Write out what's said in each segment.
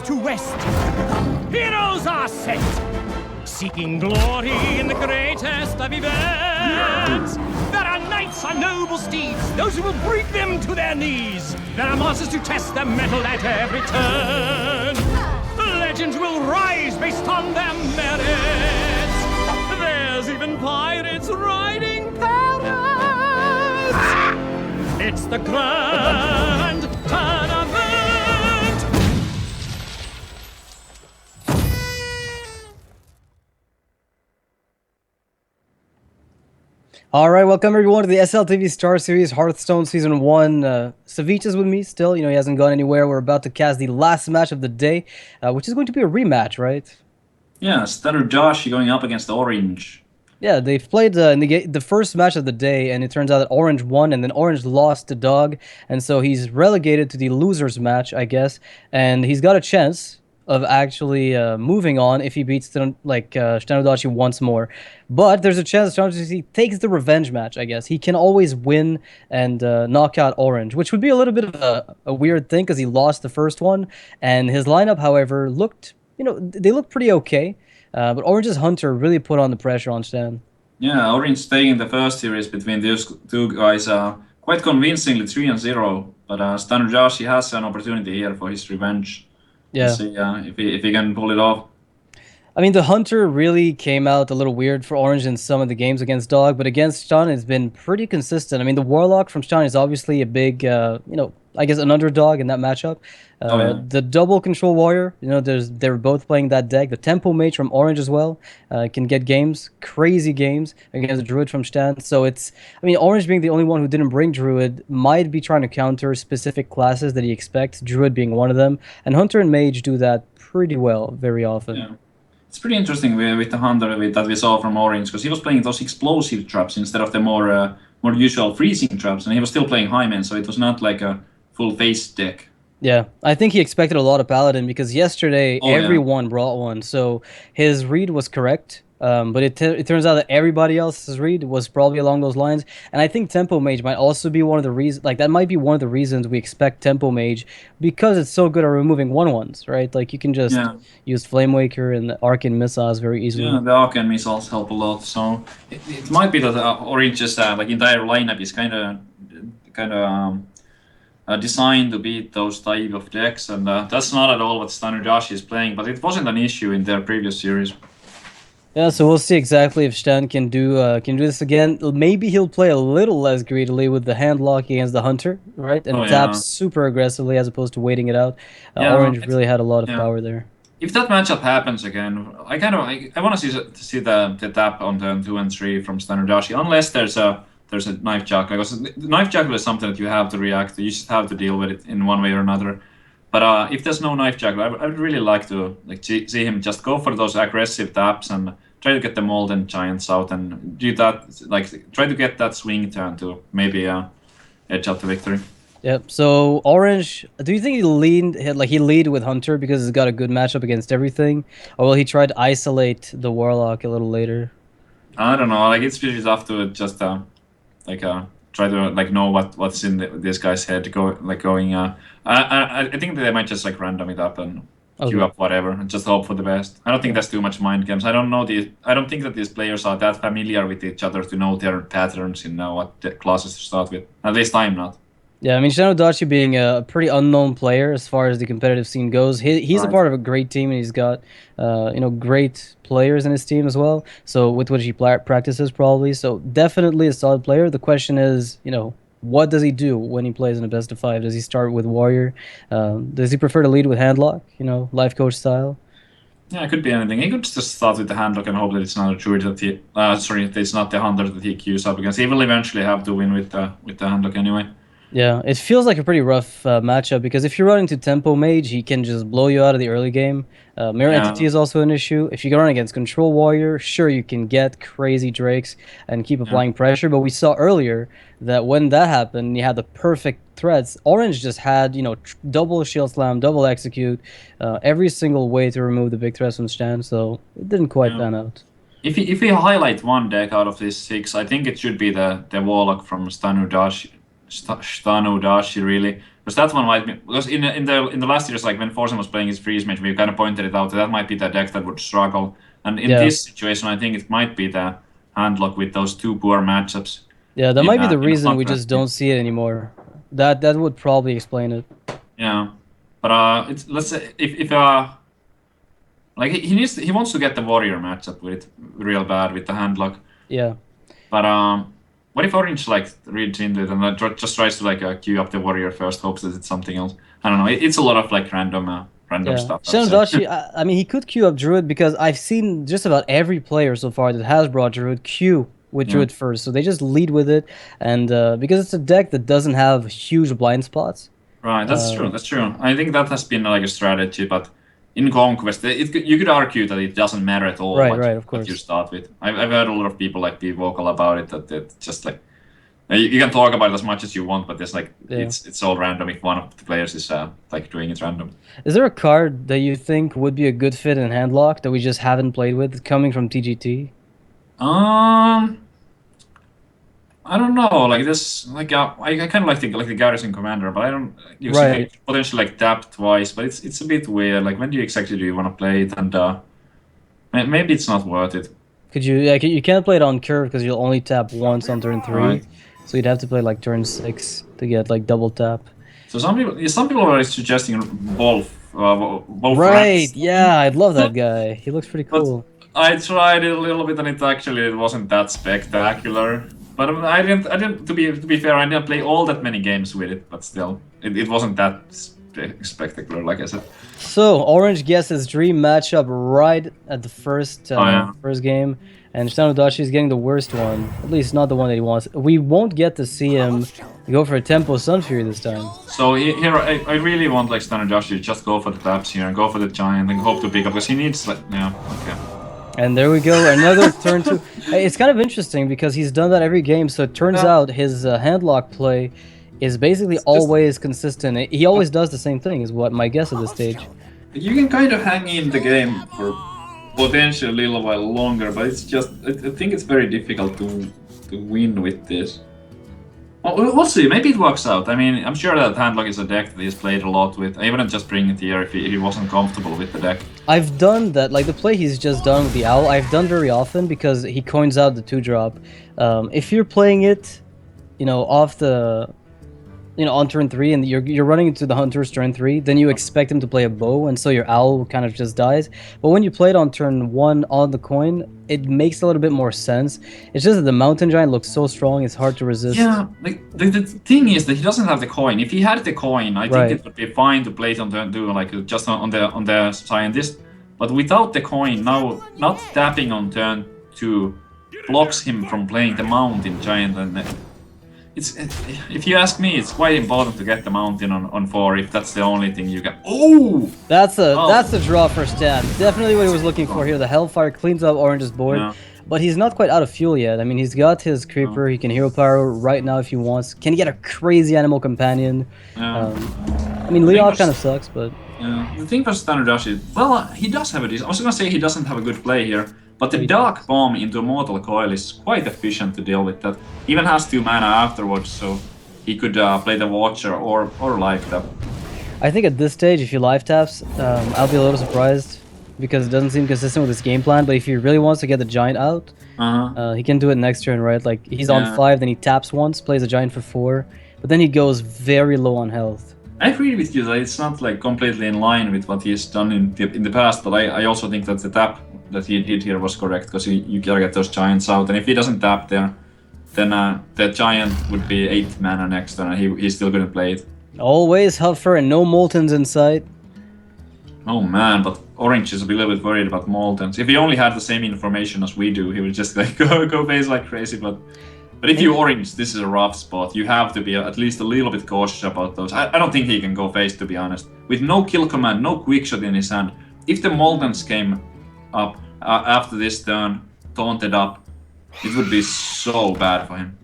east to west, heroes are set, seeking glory in the greatest of events. There are knights on noble steeds, those who will bring them to their knees. There are monsters to test their mettle at every turn. Legends will rise based on their merits. There's even pirates riding parrots. It's the grand tournament. All right, welcome everyone to the SLTV StarSeries Hearthstone Season 1. Savich is with me still. He hasn't gone anywhere. We're about to cast the last match of the day, which is going to be a rematch, right? Yeah, Shtanudachi going up against Orange. Yeah, they've played in the first match of the day, and it turns out that Orange won, and then Orange lost to Dog, and so he's relegated to the losers match, I guess, and he's got a chance of actually moving on if he beats Shtanudachi once more. But there's a chance Shtanudachi takes the revenge match, I guess. He can always win and knock out Orange, which would be a little bit of a weird thing because he lost the first one. And his lineup, however, looked, they looked pretty okay. But Orange's Hunter really put on the pressure on Stan. Yeah, Orange taking the first series between these two guys quite convincingly 3-0. But Shtanudachi has an opportunity here for his revenge. Yeah. Let's see if he can pull it off. I mean, the Hunter really came out a little weird for Orange in some of the games against Dog, but against Stan, it's been pretty consistent. I mean, the Warlock from Stan is obviously a big, I guess an underdog in that matchup. The double control warrior, they're both playing that deck. The tempo mage from Orange as well can get games, crazy games against the druid from Stan. So Orange being the only one who didn't bring druid might be trying to counter specific classes that he expects, druid being one of them. And Hunter and mage do that pretty well very often. Yeah. It's pretty interesting with the Hunter that we saw from Orange, because he was playing those explosive traps instead of the more usual freezing traps, and he was still playing Hymen, so it was not like a full face deck. Yeah, I think he expected a lot of Paladin because yesterday everyone brought one, so his read was correct. But it turns out that everybody else's read was probably along those lines, and I think Tempo Mage might also be one of the reasons. Like that might be one of the reasons we expect Tempo Mage because it's so good at removing 1/1s, right? Like you can just use Flame Waker and Arcane Missiles very easily. Yeah, the Arcane Missiles help a lot. So it might be that Orange's entire lineup is kind of designed to beat those type of decks, and that's not at all what Shtanudachi is playing. But it wasn't an issue in their previous series. Yeah, so we'll see exactly if Stan can do this again. Maybe he'll play a little less greedily with the hand lock against the Hunter, right? And tap super aggressively as opposed to waiting it out. Orange really had a lot of power there. If that matchup happens again, I want to see the tap on turn 2 and 3 from Shtanudachi, unless there's a knife jackal. Because knife jackal is something that you have to react to. You just have to deal with it in one way or another. But if there's no knife jackal, I would really like to see him just go for those aggressive taps and try to get the Molten Giants out and do that. Try to get that swing turn to maybe edge out the victory. Yep. So Orange, do you think he lead with Hunter because he's got a good matchup against everything, or will he try to isolate the Warlock a little later? I don't know. It's really tough to just try to know what's in this guy's head going. I think they might just random it up and queue up whatever and just hope for the best. I don't think that's too much mind games. I don't think that these players are that familiar with each other to know their patterns in what classes to start with. At least I'm not. Yeah, I mean, Shtanudachi being a pretty unknown player as far as the competitive scene goes, he's a part of a great team, and he's got great players in his team as well. So with which he practices probably. So definitely a solid player. The question is, what does he do when he plays in a best of 5? Does he start with Warrior? Does he prefer to lead with Handlock? Life coach style. Yeah, it could be anything. He could just start with the Handlock and hope that it's not a druid that it's not the Hunter that he queues up against. He will eventually have to win with the Handlock anyway. Yeah, it feels like a pretty rough matchup because if you run into Tempo Mage, he can just blow you out of the early game. Mirror Entity is also an issue. If you run against Control Warrior, sure, you can get crazy Drakes and keep applying pressure, but we saw earlier that when that happened, you had the perfect threats. Orange just had, double Shield Slam, double Execute, every single way to remove the big threats from Stan, so it didn't quite pan out. If we highlight one deck out of these 6, I think it should be the Warlock from Shtanudachi, really. Because that one might be, because in the last years, like when Forsen was playing his freeze mage, we kind of pointed it out that might be the deck that would struggle. And in this situation, I think it might be the handlock with those two poor matchups. Yeah, that might be the in a reason we contrast just don't see it anymore. That would probably explain it. Yeah, but it's, let's say if like he wants to get the warrior matchup with real bad with the handlock. Yeah. But what if Orange like reads into it and just tries to like queue up the warrior first, hopes that it's something else? I don't know. It's a lot of like random stuff. Shtanudachi, I mean, he could queue up Druid because I've seen just about every player so far that has brought Druid queue with Druid first. So they just lead with it, and because it's a deck that doesn't have huge blind spots. Right, that's true. That's true. I think that has been like a strategy, but in Conquest, you could argue that it doesn't matter at all what you start with. I've heard a lot of people like be vocal about it, that it's just like you can talk about it as much as you want, but there's like it's all random if one of the players is like doing it random. Is there a card that you think would be a good fit in Handlock that we just haven't played with coming from TGT? I don't know. Like this, like I kind of like the Garrison Commander, but I don't. You see potentially like tap twice, but it's a bit weird. Like when do you want to play it? And maybe it's not worth it. Could you? Yeah, you can't play it on curve because you'll only tap once on turn 3. Right. So you'd have to play like turn 6 to get like double tap. So some people are suggesting Wolf. Wolf right. Rats. Yeah, I'd love that guy. He looks pretty cool. But I tried it a little bit, and it wasn't that spectacular. But I didn't. To be fair, I didn't play all that many games with it. But still, it wasn't that spectacular, like I said. So Orange gets his dream matchup right at the first first game, and Shtanudachi is getting the worst one. At least not the one that he wants. We won't get to see him go for a Tempo Sun Fury this time. So here, I really want like Shtanudachi to just go for the taps here and go for the giant and hope to pick up, because he needs like okay. And there we go, another turn 2. It's kind of interesting because he's done that every game, so it turns out his handlock play is basically always consistent. He always does the same thing, is what my guess at this stage. You can kind of hang in the game for potentially a little while longer, but it's just, I think it's very difficult to win with this. Well, we'll see, maybe it works out. I mean, I'm sure that handlock is a deck that he's played a lot with. I wouldn't just bring it here if he wasn't comfortable with the deck. I've done that, like the play he's just done with the Owl, I've done very often because he coins out the 2-drop. If you're playing it, off the... on turn 3 and you're running into the Hunter's turn 3, then you expect him to play a bow, and so your Owl kind of just dies. But when you play it on turn 1 on the coin, it makes a little bit more sense. It's just that the Mountain Giant looks so strong, it's hard to resist. Yeah, like the thing is that he doesn't have the coin. If he had the coin, I think it would be fine to play it on turn 2, like just on the Scientist. But without the coin, now not tapping on turn 2 blocks him from playing the Mountain Giant. And if you ask me, it's quite important to get the Mountain on 4 if that's the only thing you can. Oh! That's a draw for Stan. Definitely what he was looking for here. The Hellfire cleans up Orange's board, but he's not quite out of fuel yet. I mean, he's got his Creeper. He can Hero Power right now if he wants. Can he get a crazy Animal Companion? I mean, Leoth kind of sucks, but... Yeah, the thing for Shtanudachi, well, he does have a decent... I was gonna say he doesn't have a good play here, but the Dark Bomb into a Mortal Coil is quite efficient to deal with that. Even has 2 mana afterwards, so he could play the Watcher or life tap. I think at this stage, if he life taps, I'll be a little surprised because it doesn't seem consistent with his game plan. But if he really wants to get the Giant out, he can do it next turn, right? Like he's on 5, then he taps once, plays a Giant for 4, but then he goes very low on health. I agree with you that it's not like completely in line with what he's done in the past, but I also think that the tap that he did here was correct, because you gotta get those Giants out, and if he doesn't tap there, then the Giant would be 8 mana next turn, and he's still gonna play it. Always Huffer and no Moltons in sight. Oh man, but Orange is a little bit worried about Moltons. If he only had the same information as we do, he would just like go base like crazy, but if you Orange, this is a rough spot. You have to be at least a little bit cautious about those. I don't think he can go face, to be honest. With no kill command, no quick shot in his hand, if the Moltons came up after this turn, taunted up, it would be so bad for him.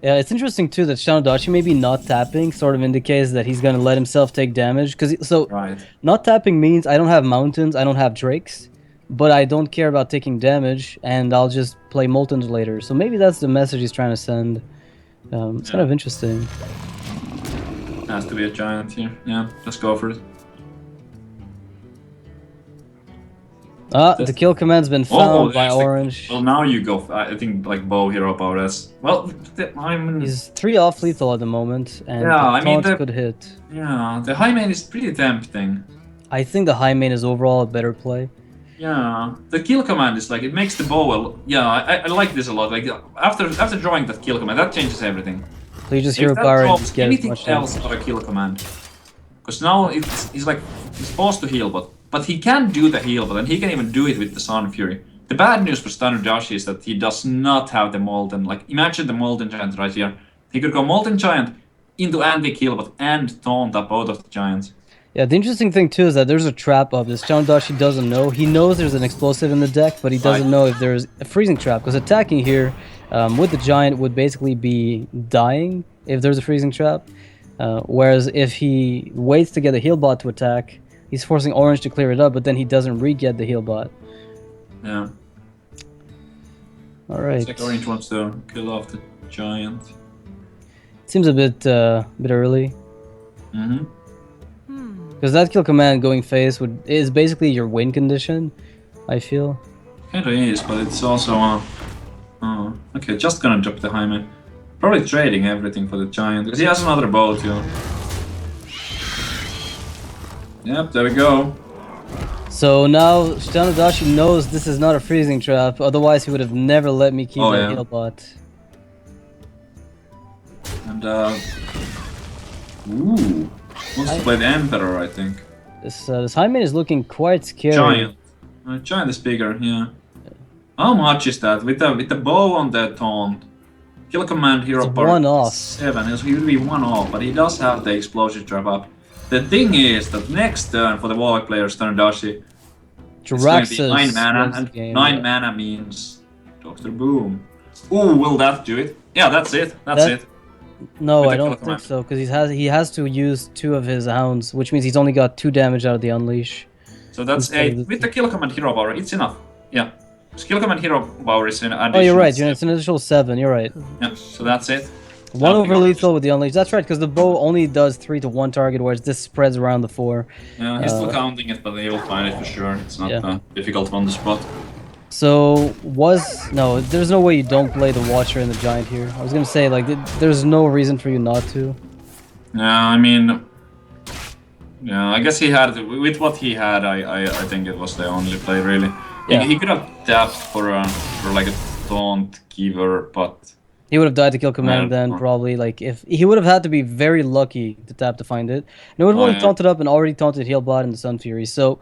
Yeah, it's interesting too that Shtanudachi maybe not tapping sort of indicates that he's going to let himself take damage. Not tapping means I don't have Mountains, I don't have Drakes, but I don't care about taking damage, and I'll just play Moltons later. So maybe that's the message he's trying to send. It's kind of interesting. Has to be a giant here. Yeah, just go for it. The kill command's been found by there's Orange. Well, now you go. I think like bow hero power. That's well. He's 3 off lethal at the moment, and Yeah, I the mean, taunt could hit. Yeah, the high main is pretty tempting. I think the high main is overall a better play. Yeah, the kill command is like it makes the bow. Yeah, I like this a lot. Like after drawing that kill command, that changes everything. So you just If hero that power and drops just get as anything much else damage. but a kill command, because now he's like he's supposed to heal, but he can do the heal, but then he can even do it with the Sun Fury. The bad news for Shtanudachi is that he does not have the Molten. Like imagine the Molten Giant right here. He could go Molten Giant into anti-kill, but and taunt up both of the giants. Yeah, the interesting thing too is that there's a trap up. This Shtanudachi doesn't know. He knows there's an explosive in the deck, but he doesn't know if there's a freezing trap. Because attacking here with the giant would basically be dying if there's a freezing trap. Whereas if he waits to get the heal bot to attack, he's forcing Orange to clear it up, but then he doesn't re-get the heal bot. Yeah. All right. It's like Orange wants to kill off the giant. Seems a bit early. Mm-hmm. Because that kill command going face is basically your win condition, I feel. Kinda is, but it's also okay, just gonna drop the Jaime. Probably trading everything for the giant, because he has another bow too. Yep, there we go. So now Shtanudachi knows this is not a freezing trap, otherwise he would have never let me keep that heal bot. And ooh. Wants to play the Emperor, I think. This high main is looking quite scary. Giant. Giant is bigger, yeah. How much is that? With the bow on the taunt. Kill command hero It's 1 off. 7. He will be 1 off, but he does have the explosion trap up. The thing is that next turn for the Warlock player Shtanudachi, it's going to be 9 mana, and 9 mana means Dr. Boom. Ooh, will that do it? Yeah, that's it. That's it. No, I don't think so, because he has to use 2 of his hounds, which means he's only got 2 damage out of the unleash. So that's 8. With the kill command hero power, it's enough. Yeah. Skill command hero power is an additional. Oh, you're right. It's an additional 7. You're right. Yeah. So that's it. 1 over lethal with the unleash. That's right, because the bow only does 3 to 1 target, whereas this spreads around the 4. Yeah, he's still counting it, but he will find it for sure. It's not difficult on the spot. So there's no way you don't play the Watcher and the Giant here. I was gonna say like there's no reason for you not to. Yeah, I mean, I guess he had with what he had. I think it was the only play really. Yeah. He could have tapped for like a taunt giver, but he would have died to kill command then probably. Like if he would have had to be very lucky to tap to find it, and it would have only taunted up and already taunted heal bot and the Sun Fury. So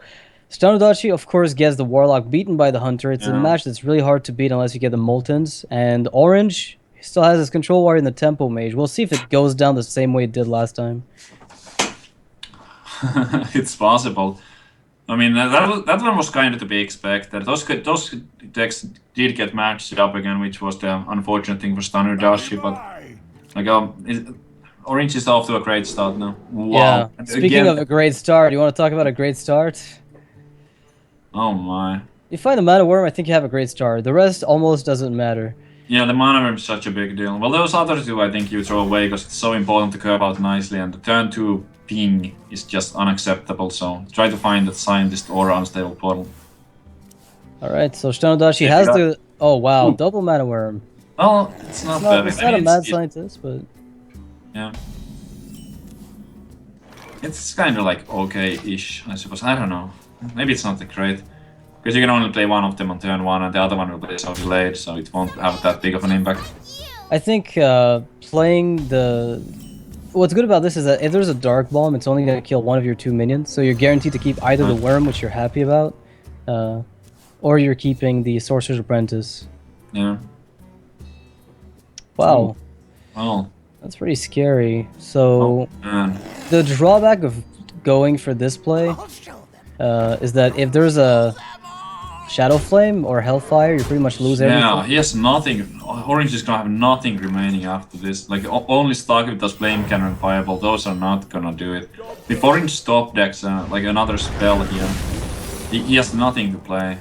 Shtanudachi, of course, gets the Warlock beaten by the Hunter. It's a match that's really hard to beat unless you get the Moltens. And Orange still has his Control Warrior in the Tempo Mage. We'll see if it goes down the same way it did last time. It's possible. I mean, that one was kind of to be expected. Those decks did get matched up again, which was the unfortunate thing for Shtanudachi. But like, Orange is off to a great start now. Wow. Yeah. Speaking of a great start, you want to talk about a great start? Oh my. You find the Mana Worm, I think you have a great start. The rest almost doesn't matter. Yeah, the Mana Worm is such a big deal. Well, those other 2 I think you throw away because it's so important to curve out nicely, and the turn 2 ping is just unacceptable, so try to find that Scientist or Unstable Portal. Alright, so Shtanudachi has to... Oh wow, double Mana Worm. Well, it's not perfect. It's not a mad scientist, but... Yeah. It's kind of like okay-ish, I suppose. I don't know. Maybe it's not that great. Because you can only play one of them on turn 1 and the other one will be so delayed, so it won't have that big of an impact. I think playing the... What's good about this is that if there's a Dark Bomb, it's only going to kill 1 of your 2 minions, so you're guaranteed to keep either the Worm, which you're happy about, or you're keeping the Sorcerer's Apprentice. Yeah. Wow. Oh. That's pretty scary. So, the drawback of going for this play is that if there's a Shadow Flame or Hellfire, you pretty much lose everything. Yeah, he has nothing. Orange is gonna have nothing remaining after this. Like, only stock with those Flame Cannon and Fireball, those are not gonna do it. If Orange stop decks, like another spell here, he has nothing to play.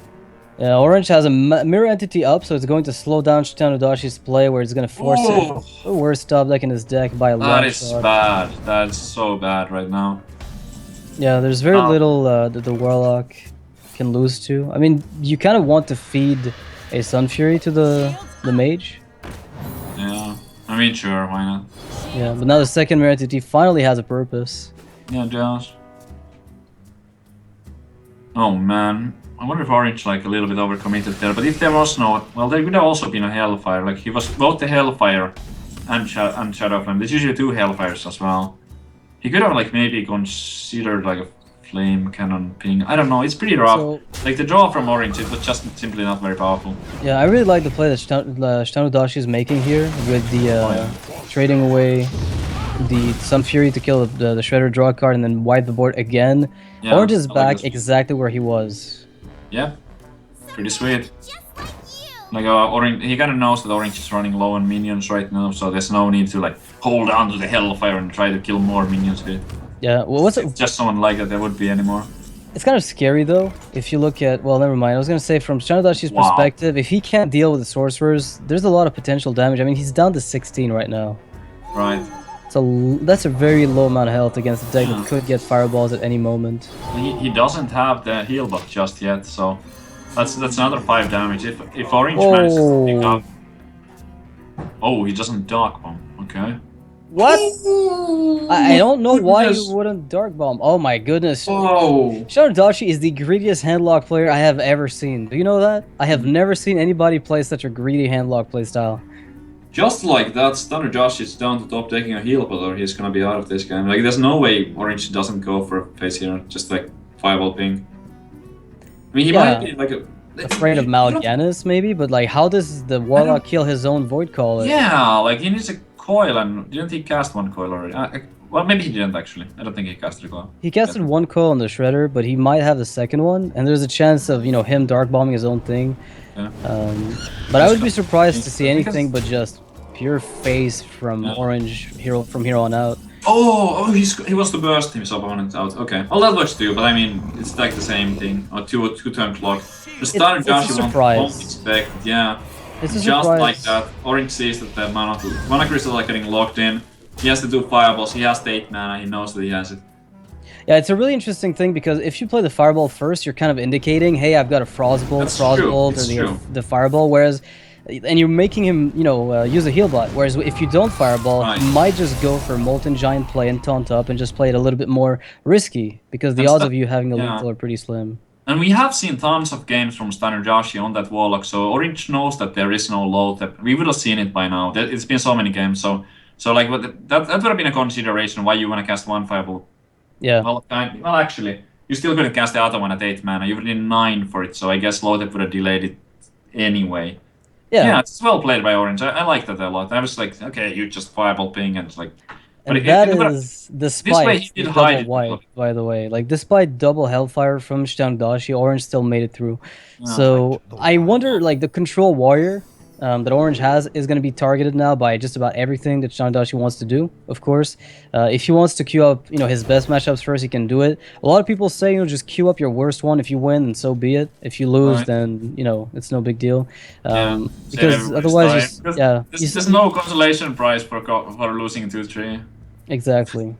Yeah, Orange has a mirror entity up, so it's going to slow down Shtanudashi's play, where it's going to force Ooh. the worst top deck in his deck by a That long is shot. bad. That's so bad right now. Yeah, there's very little that the Warlock can lose to. I mean, you kind of want to feed a Sun Fury to the Mage. Yeah, I mean, sure, why not? Yeah, but now the second mirror entity finally has a purpose. Yeah, it does. Oh man, I wonder if Orange like a little bit overcommitted there. But if there was no, well, there would have also been a Hellfire. Like he was both the Hellfire and Shadow Flame. There's usually 2 Hellfires as well. He could have like maybe considered like a Flame Cannon ping. I don't know. It's pretty rough. So, like the draw from Orange, it was just simply not very powerful. yeah, I really like the play that Shtanudachi is making here with the trading away the Sun Fury to kill the Shredder draw card and then wipe the board again. Yeah, Orange is I like back this. exactly where he was. Yeah, pretty sweet. Like Orange, he kind of knows that Orange is running low on minions right now, so there's no need to like hold on to the Hellfire and try to kill more minions with it. Yeah, well, what's it? If just someone like that, there would be anymore. It's kind of scary though. If you look at, well, never mind. I was gonna say from Shtanudashi's perspective, if he can't deal with the sorcerers, there's a lot of potential damage. I mean, he's down to 16 right now. Right. So that's a very low amount of health against a deck that could get fireballs at any moment. He doesn't have the heal buff just yet, so that's another 5 damage. If Orange manages to pick up, oh, he doesn't Dark Bomb. Okay. What? I don't know why goodness. he wouldn't Dark Bomb. Oh my goodness. Oh. Shtanudachi is the greediest handlock player I have ever seen. Do you know that? I have never seen anybody play such a greedy handlock playstyle. Just like that, Shtanudachi is down to top taking a heal buff, or he's gonna be out of this game. Like, there's no way Orange doesn't go for a face here, just like Fireball ping. I mean, he might be like afraid of Mal'Ganis maybe, but like, how does the Warlock kill his own Void Caller? Yeah, like he needs a coil, and didn't he cast 1 coil already? Well, maybe he didn't actually. I don't think he casted a coil. He casted 1 coil on the Shredder, but he might have the second one, and there's a chance of, you know, him dark bombing his own thing. Yeah. But I would be surprised to see anything but just pure face from Orange from here on out. Oh, he wants to burst his opponent out. Okay, well that works too, but I mean, it's like the same thing. Or two-turn clock. The Shtanudachi won't expect, yeah. It's a just surprise. like that. Orange sees that the mana crystals are getting locked in. He has to do fireballs. He has the 8 mana. He knows that he has it. Yeah, it's a really interesting thing because if you play the Fireball first, you're kind of indicating, hey, I've got a Frostbolt, or the Fireball, whereas, and you're making him, you know, use a heal bot. Whereas if you don't Fireball, he might just go for Molten Giant play and taunt up and just play it a little bit more risky because the odds of you having a lethal are pretty slim. And we have seen tons of games from Shtanudachi on that Warlock, so Orange knows that there is no low tap. We would have seen it by now. It's been so many games, so like that would have been a consideration why you want to cast 1 Fireball. Yeah. Well, actually, you still couldn't cast the other one at 8 mana. You would need 9 for it, so I guess low tap would have delayed it anyway. Yeah, it's well played by Orange. I like that a lot. I was like, okay, you just Fireball ping and it's like. And that is despite double wipe, by the way. Like, despite double Hellfire from Shtanudachi, Orange still made it through. So, I wonder, like, the Control Warrior that Orange has is going to be targeted now by just about everything that Shtanudachi wants to do, of course. If he wants to queue up, you know, his best matchups first, he can do it. A lot of people say, you know, just queue up your worst one. If you win, and so be it. If you lose, then, you know, it's no big deal. Because otherwise, there's no consolation prize for losing 2-3. Exactly.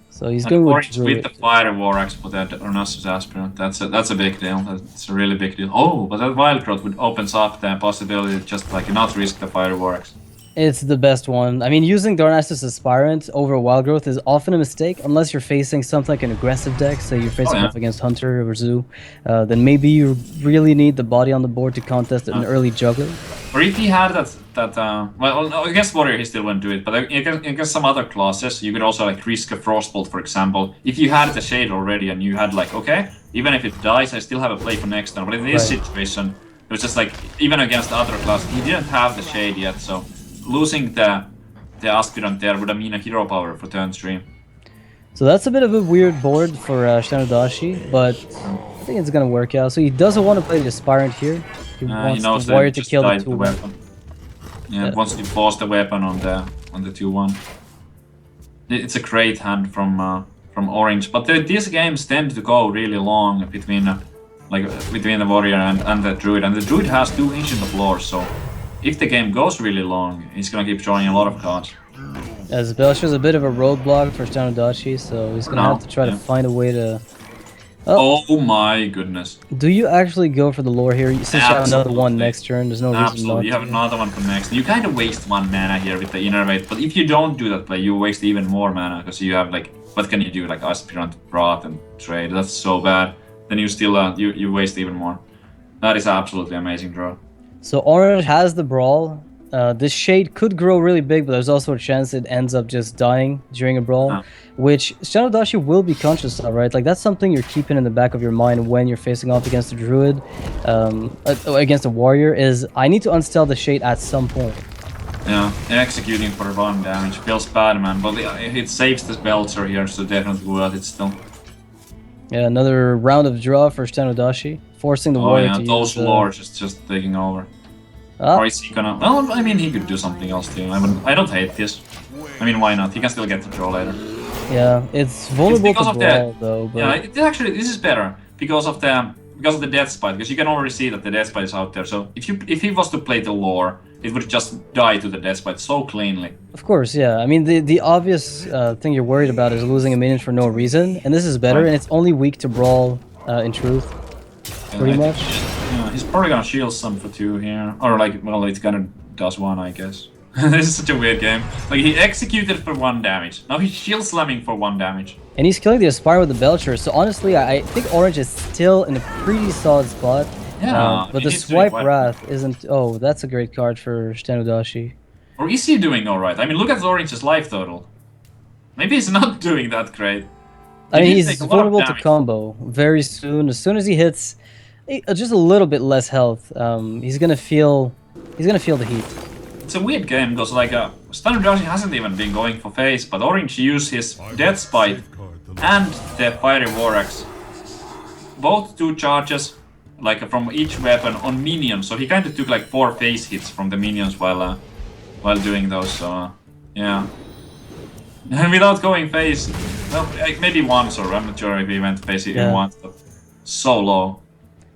So he's going with the Fire War Axe for that Ornasus Aspirant. That's a big deal. That's a really big deal. Oh, but that Wild Growth would opens up the possibility of just like not risk the Fire War Axe. It's the best one. I mean, using Darnassus Aspirant over Wild Growth is often a mistake unless you're facing something like an aggressive deck, say you're facing off against Hunter or Zoo. Then maybe you really need the body on the board to contest an early juggler. Or if he had well, no, against Warrior he still wouldn't do it, but against some other classes, you could also like risk a Frostbolt, for example. If you had the Shade already and you had like, okay, even if it dies, I still have a play for next turn. But in this situation, it was just like, even against other classes, he didn't have the Shade yet, so losing the Aspirant there would have mean a hero power for turn 3. So that's a bit of a weird board for Shtanudachi, but I think it's gonna work out. So he doesn't want to play the Aspirant here. He wants the Warrior to kill the 2-1. Yeah, wants to force the weapon on the 2-1. It's a great hand from Orange, but these games tend to go really long between like between the warrior and the druid, and the druid has 2 ancient of lore, so if the game goes really long, he's gonna keep drawing a lot of cards. As Belcher's a bit of a roadblock for Shtanudachi, so he's gonna have to try to find a way to. Oh my goodness! Do you actually go for the lore here? Since you have another one next turn, there's no reason not Absolutely, you have another one for next. You kind of waste 1 mana here with the Innervate, but if you don't do that play, you waste even more mana because you have like, what can you do? Like Aspirant, Brat, and Trade. That's so bad. Then you still you waste even more. That is absolutely amazing draw. So Orange has the Brawl. This Shade could grow really big, but there's also a chance it ends up just dying during a Brawl, which Shtanudachi will be conscious of, right? Like, that's something you're keeping in the back of your mind when you're facing off against a Druid, against a Warrior, is I need to unstell the Shade at some point. Yeah, executing for 1 damage feels bad, man, but it saves the Belcher here, so definitely worth it still. Yeah, another round of draw for Shtanudachi, forcing the Warrior to those use... lords is just taking over. Or is he gonna... Well, I mean, he could do something else too. I don't hate this. I mean, why not? He can still get the draw later. Yeah, it's vulnerable to Brawl, though. But... Yeah, actually, this is better because of the Death Spite, because you can already see that the Death Spite is out there. So if he was to play the lore, it would just die to the Death Spite so cleanly. Of course, yeah. I mean, the obvious thing you're worried about is losing a minion for no reason, and this is better, and it's only weak to Brawl, in truth. Pretty much. Yeah, he's probably gonna shield some for 2 here. Or like, well, it's gonna does 1, I guess. This is such a weird game. Like, he executed for 1 damage. Now he's shield slamming for 1 damage. And he's killing the Aspire with the Belcher, so honestly, I think Orange is still in a pretty solid spot. Yeah, but the Swipe Wrath isn't... Oh, that's a great card for Shtanudachi. Or is he doing alright? I mean, look at Orange's life total. Maybe he's not doing that great. I mean, he's vulnerable to combo very soon. As soon as he hits just a little bit less health, he's gonna feel the heat. It's a weird game because like Shtanudachi hasn't even been going for face, but Orange used his Death Spite and the Fiery War Axe. Both 2 charges, like from each weapon on minions, so he kind of took like 4 face hits from the minions while doing those. So yeah, and without going face, well, like maybe once, or I'm not sure if he went face even once, but so low.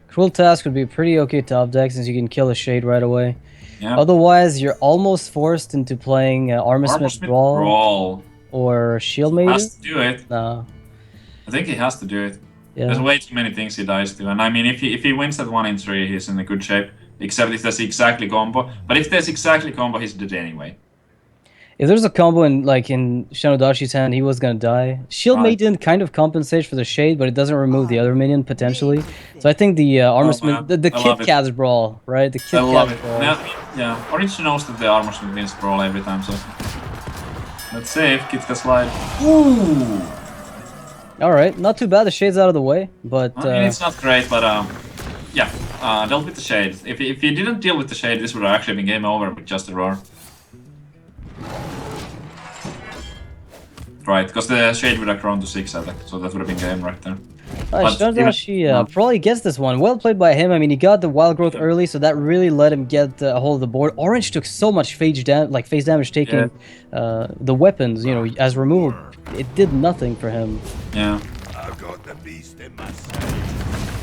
Cruel Task would be a pretty okay top deck since you can kill a Shade right away. Yeah. Otherwise, you're almost forced into playing Armorsmith Brawl or Shield Maiden. He has to do it. No. I think he has to do it. Yeah. There's way too many things he dies to, and I mean, if he wins that 1 in 3, he's in a good shape. Except if there's exactly combo, but if there's exactly combo, he's dead anyway. If there's a combo in Shtanudachi's hand, he was gonna die. Shield Maiden kind of compensates for the Shade, but it doesn't remove the other minion potentially. So I think the Armorsmith, the Kit Kat's Brawl, right? The Kit Kat's Brawl. Yeah, Orange knows that the Armorsmith wins Brawl every time, so let's see if Kit Kat slide. Ooh. All right, not too bad. The Shade's out of the way, but I mean, it's not great, but yeah, dealt with the Shade. If he didn't deal with the Shade, this would have actually been game over with just a roar. Right, because the Shade would have grown to 6, I think, so that would have been game right there. Shtanudachi probably gets this one. Well played by him. I mean, he got the Wild Growth early, so that really let him get a hold of the board. Orange took so much face damage taking the weapons, you know, as removal. It did nothing for him. Yeah. I've got the beast in my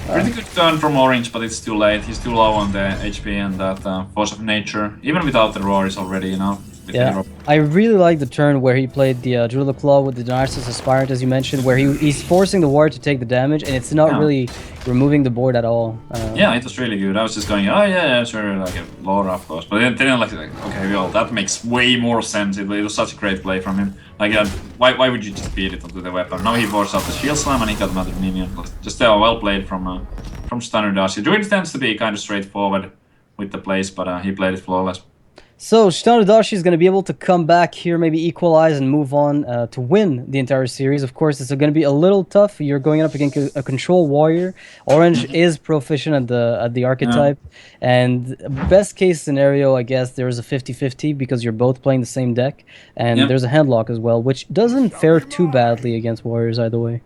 Pretty good turn from Orange, but it's too late. He's too low on the HP and that Force of Nature. Even without the roar, is already, you know. Yeah, I really like the turn where he played the Driller Claw with the Narcissus Aspirant, as you mentioned, where he's forcing the warrior to take the damage, and it's not really removing the board at all. Yeah, it was really good. I was just going, oh yeah, sure, like a lore, of course. But then like, okay, well, that makes way more sense. It was such a great play from him. Like, why would you just beat it onto the weapon? Now he forced out the Shield Slam and he got another minion. But just well played from Shtanudachi. Druid tends to be kind of straightforward with the plays, but he played it flawless. So Shtanudachi is going to be able to come back here, maybe equalize and move on to win the entire series. Of course, it's going to be a little tough. You're going up against a control warrior. Orange is proficient at the archetype. And best case scenario, I guess, there's a 50-50 because you're both playing the same deck. And there's a handlock as well, which doesn't fare too badly against warriors either way.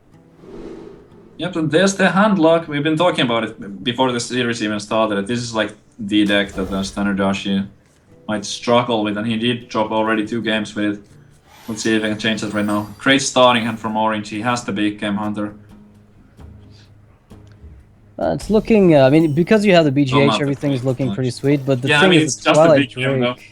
Yep, and there's the handlock. We've been talking about it before the series even started. This is like the deck that Shtanudachi might struggle with, and he did drop already 2 games with it. Let's see if I can change that right now. Great starting hand from Orange. He has the big game hunter. It's looking. I mean, because you have the BGH, not the everything's big looking match. pretty sweet. But the Yeah, I thing mean, is, it's the just a Twilight big game, though. Drake.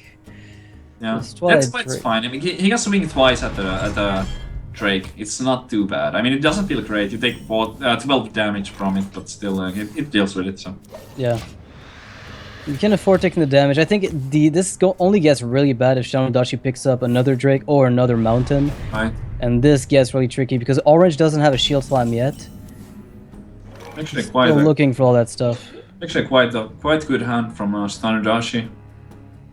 Yeah, This Twilight that's Drake. fine. I mean, he got swing twice at the Drake. It's not too bad. I mean, it doesn't feel great. You take 12 damage from it, but still, it deals with it. So Yeah. You can afford taking the damage. I think only gets really bad if Shtanudachi picks up another Drake or another Mountain. right. And this gets really tricky because Orange doesn't have a Shield Slam yet. Actually, Still looking for all that stuff. Actually, quite good hand from Shtanudachi.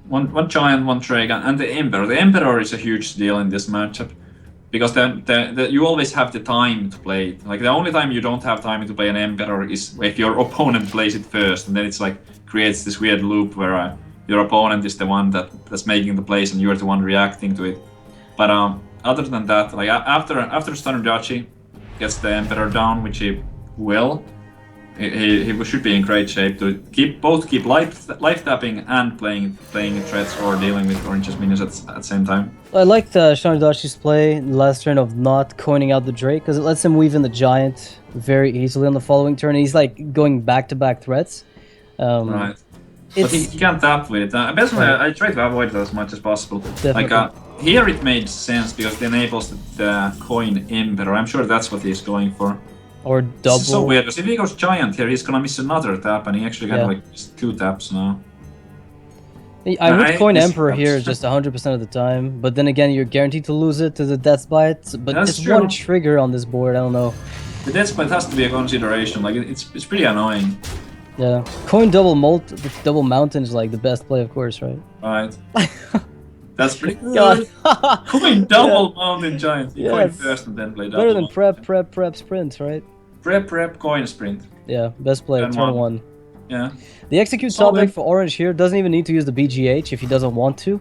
One giant, one Drake, and the Emperor. The Emperor is a huge deal in this matchup because you always have the time to play it. Like the only time you don't have time to play an Emperor is if your opponent plays it first, and then it's like creates this weird loop where your opponent is the one that's making the plays and you're the one reacting to it. But other than that, like after Shtanudachi gets the Emperor down, which he will. He should be in great shape to keep life tapping and playing threats or dealing with Orange's minions at the same time. I liked Shtanudachi's play in the last turn of not coining out the Drake because it lets him weave in the Giant very easily on the following turn. He's like going back-to-back threats. Right. But he can't tap with it. Basically, Right. I try to avoid that as much as possible. Definitely. Like here it made sense because it enables the coin Emperor. I'm sure that's what he's going for. Or double. It's so weird because if he goes Giant here, he's gonna miss another tap, and he actually got Yeah. like just 2 taps now. I would I coin hate Emperor this here taps. just 100% of the time, but then again, you're guaranteed to lose it to the Death Bite. But That's it's true. one trigger on this board. I don't know. The death spite has to be a consideration. Like it's pretty annoying. Yeah, coin double Mountain is like the best play, of course, right? Right. That's pretty God. good. Coin double Mountain Giant. You coin Yes. first and then play double. Better than Mountain. prep, sprint, right? Prep, coin sprint. Yeah, best play, Turn turn one. 1. Yeah. The execute Solid. topic for Orange here doesn't even need to use the BGH if he doesn't want to.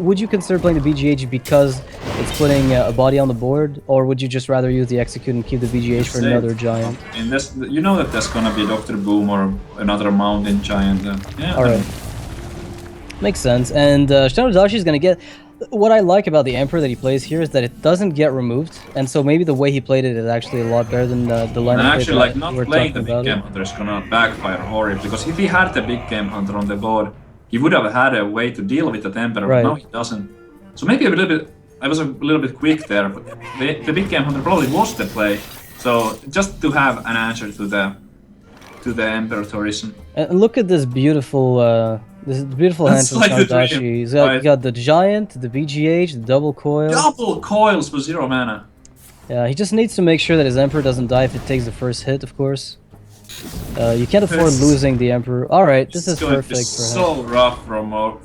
Would you consider playing the BGH because it's putting a body on the board, or would you just rather use the execute and keep the BGH for Safe. another Giant? And you know that there's gonna be Dr. Boom or another Mountain Giant. Yeah. Alright. Makes sense. And Shtanudachi is going to get... What I like about the Emperor that he plays here is that it doesn't get removed, and so maybe the way he played it is actually a lot better than the line And of play actually, that like, not we were playing the talking big about. game hunter is gonna backfire horribly, because if he had the big game hunter on the board, he would have had a way to deal with the Emperor, Right. but now he doesn't. So maybe I was a little bit quick there, but the big game hunter probably was the play. So just to have an answer to the Emperor tourism. And look at this beautiful hand That's from like the Shtanudachi. dream, He's got, right? he got the Giant, the BGH, the double coil. Double coils for 0 mana. Yeah, he just needs to make sure that his Emperor doesn't die if it takes the first hit, of course. You can't afford This- losing the Emperor. Alright, this It's is going to be perfect for him. so rough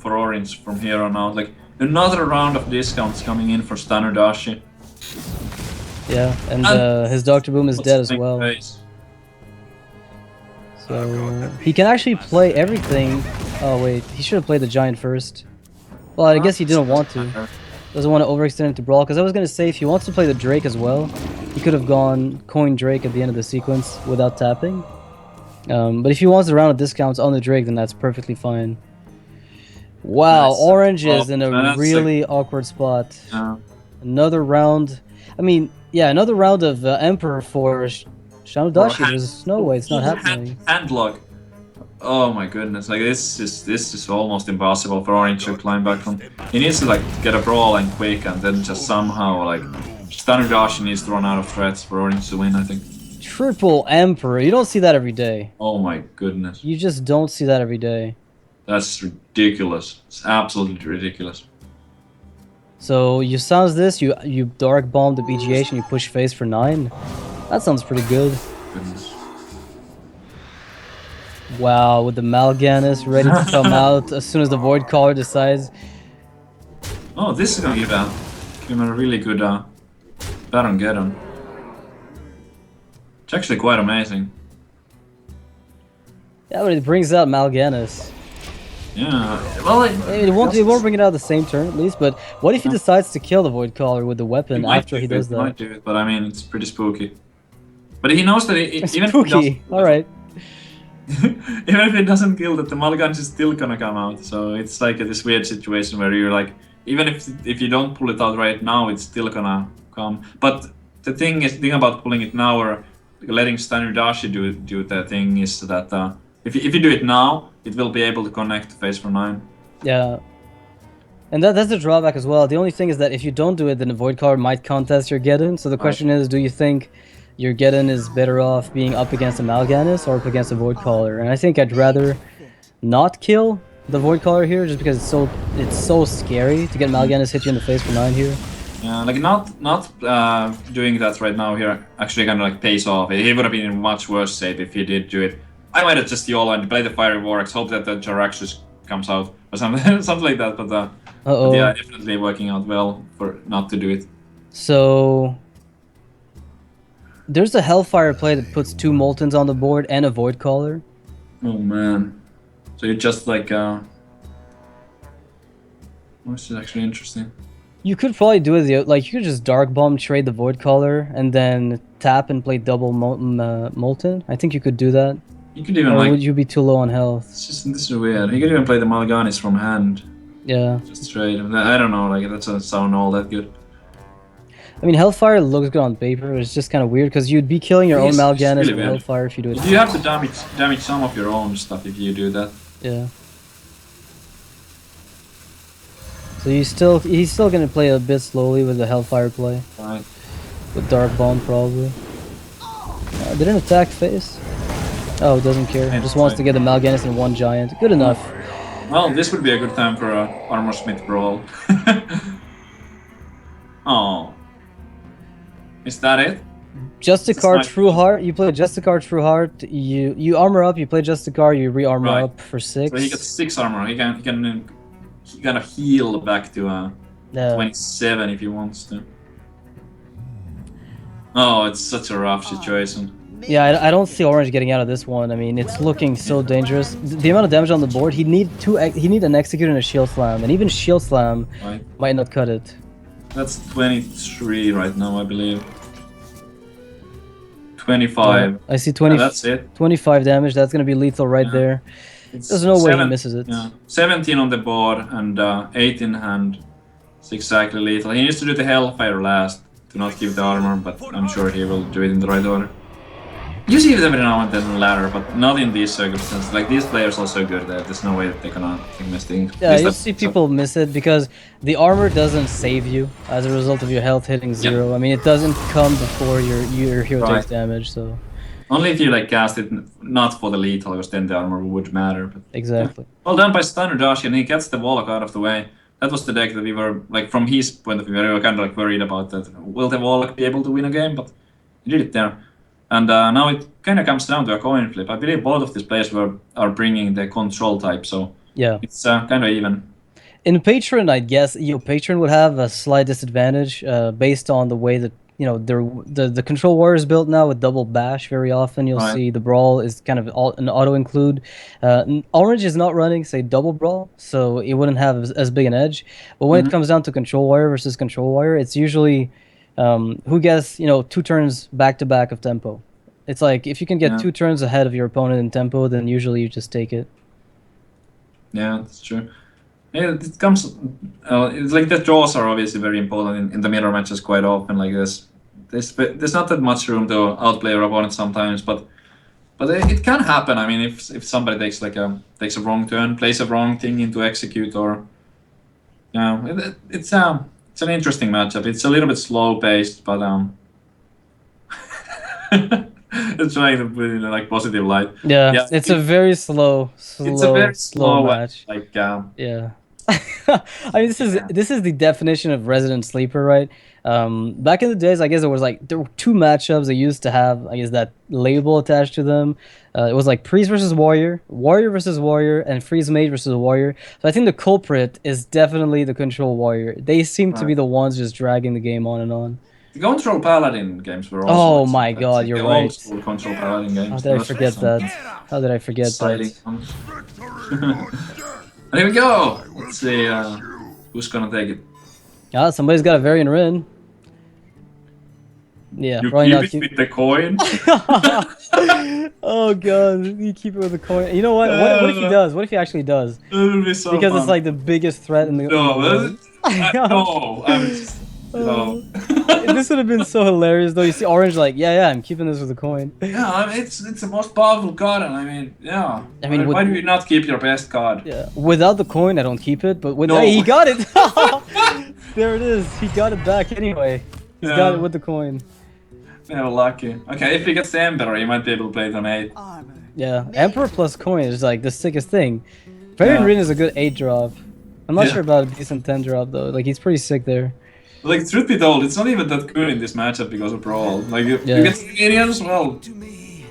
for Orange from here on out. Like another round of discounts coming in for Shtanudachi. Yeah, and And- his Dr. Boom is What's dead as the big well. face? So he can actually play everything. Oh wait, he should have played the Giant first. Well, I guess he didn't want to. Doesn't want to overextend him to Brawl, because I was going to say if he wants to play the Drake as well, he could have gone coin Drake at the end of the sequence without tapping. But if he wants the round of discounts on the Drake, then that's perfectly fine. Wow, Nice. Orange is in a That's really awkward spot. Yeah. Another round. I mean, yeah, another round of Emperor for Shtanudachi. There's no way it's not happening. Handlock. Oh my goodness! Like this is almost impossible for Orange to climb back from. He needs to like get a brawl and quick, and then just somehow like Shtanudachi needs to run out of threats for Orange to win. I think. Triple Emperor. You don't see that every day. Oh my goodness! You just don't see that every day. That's ridiculous. It's absolutely ridiculous. So you sounds this, you dark bomb the BGH and you push face for 9. That sounds pretty good. Goodness. Wow, with the Mal'Ganis ready to come out as soon as the Void Caller decides. Oh, this is gonna give him a really good Baron Geddon. It's actually quite amazing. Yeah, but it brings out Mal'Ganis. Yeah. Well, It won't bring it out at the same turn at least, but what if he decides to kill the Void Caller with the weapon after he does Might that? do it, but I mean, it's pretty spooky. But he knows that It's even spooky. Alright. even if it doesn't kill, that the Mal'Ganis is still gonna come out. So it's like this weird situation where you're like, even if you don't pull it out right now, it's still gonna come. But the thing about pulling it now, or letting Shtanudachi do the thing is that if you do it now, it will be able to connect to phase for 9. Yeah. And that's the drawback as well. The only thing is that if you don't do it, then the Void Caller might contest your Geddon. So the question is, do you think your Geddon is better off being up against a Mal'Ganis or up against a Void Caller? And I think I'd rather not kill the Void Caller here, just because it's so scary to get Mal'Ganis hit you in the face for 9 here. Yeah, like not doing that right now here actually kind of like pays off. He would have been in much worse shape if he did do it. I might have just YOLO and play the Fiery Warx, hope that the Jaraxxus comes out or something, something like that. But yeah, definitely working out well for not to do it. So there's a Hellfire play that puts 2 Moltens on the board and a Void Caller. Oh man, so you're just like this is actually interesting. You could probably do it like you could just Dark Bomb, trade the Void Caller, and then tap and play double Molten. I think you could do that. You could even or like. would you be too low on health? This is weird. You could even play the Mal'Ganis from hand. Yeah. Just trade. I don't know. Like that doesn't sound all that good. I mean, Hellfire looks good on paper. It's just kind of weird because you'd be killing your own Mal'Ganis with Hellfire if you do it. You have to damage some of your own stuff if you do that. Yeah. So he's still gonna play a bit slowly with the Hellfire play. Right. With Dark Bomb probably. Didn't attack face. Oh, doesn't care. Just wants to get the Mal'Ganis in 1 giant. Good enough. Well, this would be a good time for a Armor Smith brawl. Oh. Is that it? Justicar True Heart. You play Justicar True Heart. You armor up. You play Justicar. You re-armor up for 6. So he gets 6 armor. He can kind of heal back to 27 if he wants to. Oh, it's such a rough situation. Yeah, I don't see Orange getting out of this one. I mean, it's looking so dangerous. The amount of damage on the board, he need an Execute and a Shield Slam, and even Shield Slam might not cut it. That's 23 right now, I believe. 25. Yeah, I see 20. That's it. 25 damage. That's gonna be lethal right there. There's no way he misses it. Yeah. 17 on the board and 8 in hand. It's exactly lethal. He needs to do the Hellfire last to not give the armor, but I'm sure he will do it in the right order. You see it every now and then in ladder, but not in these circumstances. Like, these players are so good that there's no way that they cannot miss things. Yeah, you see people miss it because the armor doesn't save you as a result of your health hitting 0. Yeah. I mean, it doesn't come before your hero takes damage, so... Only if you like cast it not for the lethal, because then the armor would matter. But, exactly. Yeah. Well done by Shtanudachi, and he gets the Warlock out of the way. That was the deck that we were, like, from his point of view, we were kind of like worried about that. Will the Warlock be able to win a game? But he did it there. And now it kind of comes down to a coin flip. I believe both of these players are bringing the control type, so yeah, it's kind of even. In Patron, I guess Patron would have a slight disadvantage based on the way that the control warrior is built now with double bash. Very often you'll see the brawl is kind of an auto include. Orange is not running say double brawl, so it wouldn't have as big an edge. But when it comes down to control warrior versus control warrior, it's usually who gets 2 turns back to back of tempo. It's like if you can get 2 turns ahead of your opponent in tempo, then usually you just take it. Yeah, that's true. Yeah, it comes. It's like the draws are obviously very important in the mirror matches quite often. Like there's not that much room to outplay your opponent sometimes, but it can happen. I mean, if somebody takes a wrong turn, plays a wrong thing into execute, or it's an interesting matchup. It's a little bit slow paced, but it's trying to put it in a positive light. Yeah, it's a very slow match. Like yeah. I mean, this is the definition of resident sleeper, right? Back in the days, I guess there were 2 matchups that used to have, I guess, that label attached to them. It was like priest versus warrior, warrior versus warrior, and freeze mage versus warrior. So I think the culprit is definitely the control warrior. They seem to be the ones just dragging the game on and on. The control paladin games were also. Oh my god, you're right. Old school control paladin games. How did I forget that? How did I forget that? And here we go! Let's see who's gonna take it. Ah, somebody's got a Varian Rin. Yeah, you probably keep it with the coin? Oh god, you keep it with the coin. You know what? What if he does? What if he actually does? It would be so because fun. it's like the biggest threat in the No, no, So, This would have been so hilarious though. You see Orange like, yeah, I'm keeping this with a coin. yeah, I mean, it's the most powerful card, and I mean, yeah. I mean, why do you not keep your best card? Yeah, without the coin, I don't keep it. But with No. hey, he got it. There it is. He got it back anyway. He's got it with the coin. Yeah, lucky. Okay, if he gets the Emperor, he might be able to play it on 8. Yeah, Emperor plus coin is like the sickest thing. Variant Rin is a good 8 drop. I'm not sure about a decent 10 drop though. Like he's pretty sick there. Like, truth be told, it's not even that good in this matchup because of Brawl. Like, you get Minions, well,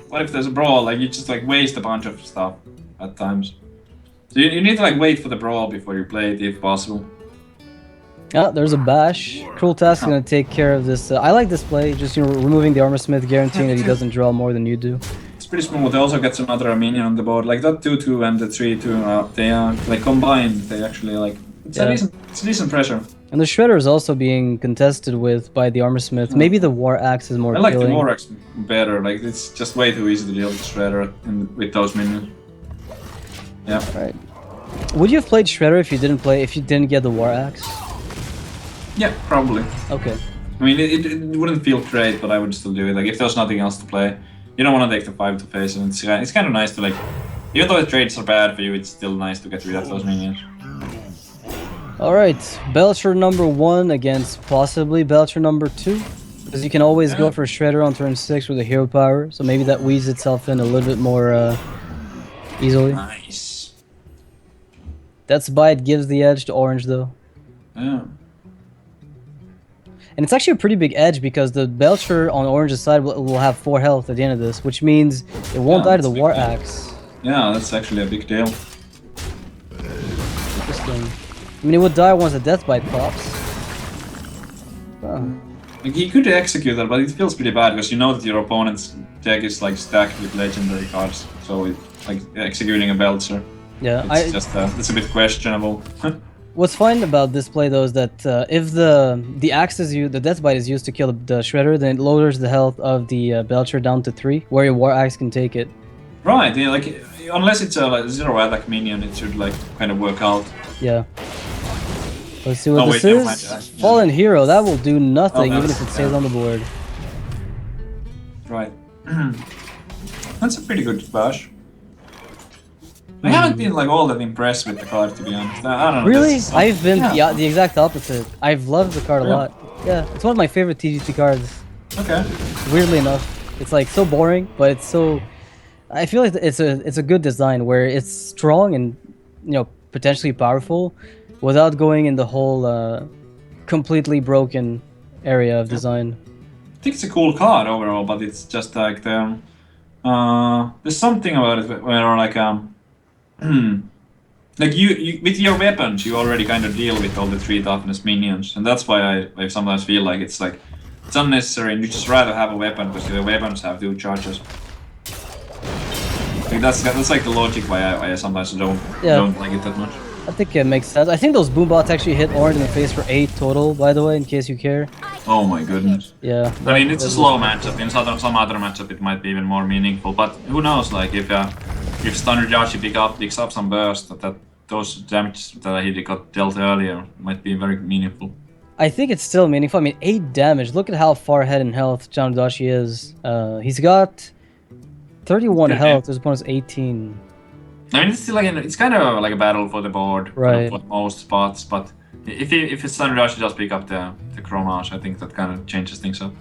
what if there's a Brawl? Like, you just, like, waste a bunch of stuff at times. So you need to, like, wait for the Brawl before you play it, if possible. Yeah, there's a bash. Cruel Task is gonna take care of this. I like this play, just removing the Armor Smith, guaranteeing that he doesn't draw more than you do. It's pretty smooth. It also gets another minion on the board. Like, that 2-2 and the 3-2, they are, like, combined. They actually, like, it's a decent pressure. And the Shredder is also being contested with by the Armor Smith. Maybe the War Axe is more I like appealing. the War Axe better. Like, it's just way too easy to deal with the Shredder with those minions. Yeah. Right. Would you have played Shredder if you didn't get the War Axe? Yeah, probably. Okay. I mean, it wouldn't feel great, but I would still do it. Like, if there's nothing else to play, you don't want to take the 5 to face, and it's kind of nice to, like, even though the trades are bad for you, it's still nice to get rid of those minions. Alright, Belcher number 1 against possibly Belcher number 2. Because you can always go for Shredder on turn 6 with a hero power, so maybe that weaves itself in a little bit more easily. Nice. That's Bite gives the edge to Orange though. Yeah. And it's actually a pretty big edge because the Belcher on Orange's side will have 4 health at the end of this, which means it won't die to the War Axe. Yeah, that's actually a big deal. Interesting. I mean, it would die once the Death Bite pops. Oh. Like, he could execute that, but it feels pretty bad because you know that your opponent's deck is like stacked with legendary cards. So it's like executing a Belcher. Yeah, it's a bit questionable. What's fine about this play though is that if the axe the Death Bite is used to kill the Shredder, then it lowers the health of the Belcher down to 3, where your War Axe can take it. Right, yeah, like unless it's a like, 0 attack minion, it should like kind of work out. Yeah. Let's see what this is. Fallen Hero, that will do nothing even if it stays on the board. Right. That's a pretty good bash. I haven't been like all that impressed with the card, to be honest. I don't know. Really? I've been the exact opposite. I've loved the card a lot. Yeah, it's one of my favorite TGT cards. Okay. Weirdly enough, it's like so boring, but it's so. I feel like it's a good design where it's strong and potentially powerful, without going in the whole completely broken area of design. I think it's a cool card overall, but it's just like there's something about it where like like you with your weapons you already kind of deal with all the 3 toughness minions, and that's why I sometimes feel like it's unnecessary and you just rather have a weapon because the weapons have 2 charges. Like that's like the logic why I sometimes don't like it that much. I think it makes sense. I think those boombots actually hit Orange in the face for 8 total, by the way, in case you care. Oh my goodness. Yeah. I mean, it's a slow matchup. In some other matchup, it might be even more meaningful. But who knows? Like if Shtanudachi picks up some burst, those damage that he got dealt earlier might be very meaningful. I think it's still meaningful. I mean, 8 damage. Look at how far ahead in health Shtanudachi is. He's got 31 health. His opponent's 18. I mean, it's still it's kind of like a battle for the board, right? For most spots. But if Shtanudachi does pick up the Chromage, I think that kind of changes things up.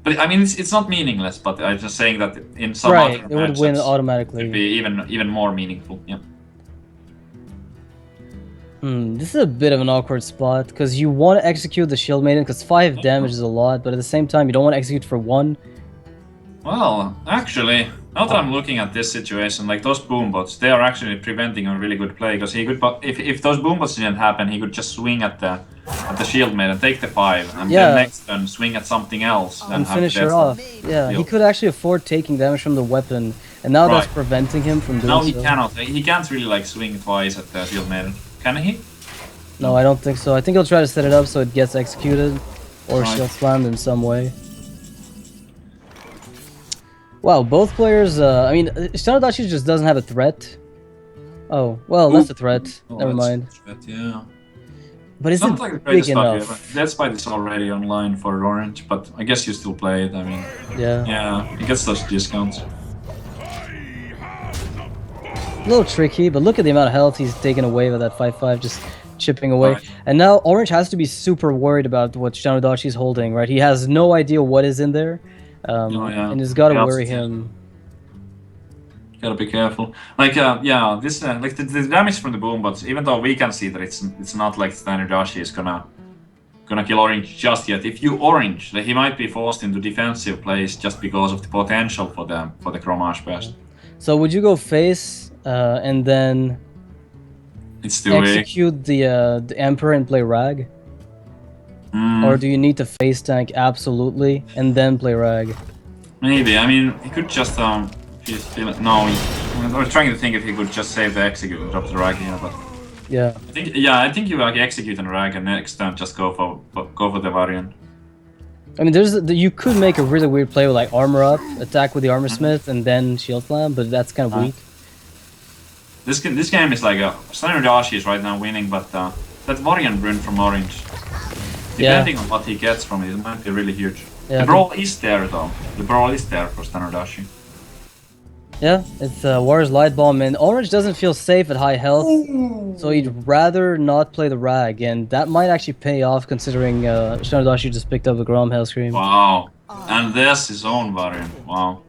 But I mean, it's not meaningless. But I'm just saying that in some other it would win automatically. It'd be even more meaningful. Yeah. This is a bit of an awkward spot because you want to execute the Shield Maiden because 5 damage is a lot, but at the same time you don't want to execute for 1. Well, actually, now that I'm looking at this situation, like those boombots, they are actually preventing a really good play because he could, if those boombots didn't happen, he could just swing at the Shield Maiden, take the 5, and then next turn swing at something else and finish her off. Yeah, he could actually afford taking damage from the weapon, and now that's preventing him from doing so. No, he cannot. He can't really like swing twice at the Shield Maiden, can he? No, I don't think so. I think he'll try to set it up so it gets executed, or Shield Slammed in some way. Wow, both players, I mean, Shtanudachi just doesn't have a threat. Oh, well, that's a threat. Never mind. Threat, yeah. But is Not it like the big greatest stuff enough? yet. Dead Spite is already online for Orange, but I guess you still play it. I mean, Yeah. yeah, it gets those discounts. A little tricky, but look at the amount of health he's taken away with that 5-5, just chipping away. Right. And now Orange has to be super worried about what Shtanudachi's holding, right? He has no idea what is in there, Oh, yeah. and it's got to Yeah, worry it's- him. Gotta be careful. Like, yeah, this like the damage from the boom bots. Even though we can see that it's not like Shtanudachi is gonna kill Orange just yet. If you Orange, like, he might be forced into defensive plays just because of the potential for the Chromage burst. So would you go face and then It's too weak. execute the Emperor and play Rag? Or do you need to face tank absolutely and then play Rag? Maybe. I mean, he could just if he's feeling, no. I was trying to think if he could just save the execute and drop the Rag here, but Yeah. I think you like execute and Rag and next turn just go for the variant. I mean, you could make a really weird play with like armor up, attack with the armor smith, and then shield slam, but that's kind of weak. This game is like Shtanudachi is right now winning, but that variant rune from Orange, depending on what he gets from it, it might be really huge. Yeah, the brawl is there though. The brawl is there for Shtanudachi. Yeah, it's Warrior's Light Bomb, and Orange doesn't feel safe at high health, so he'd rather not play the Rag, and that might actually pay off considering Shtanudachi just picked up the Grom Hellscream. Wow, and there's his own variant. Wow.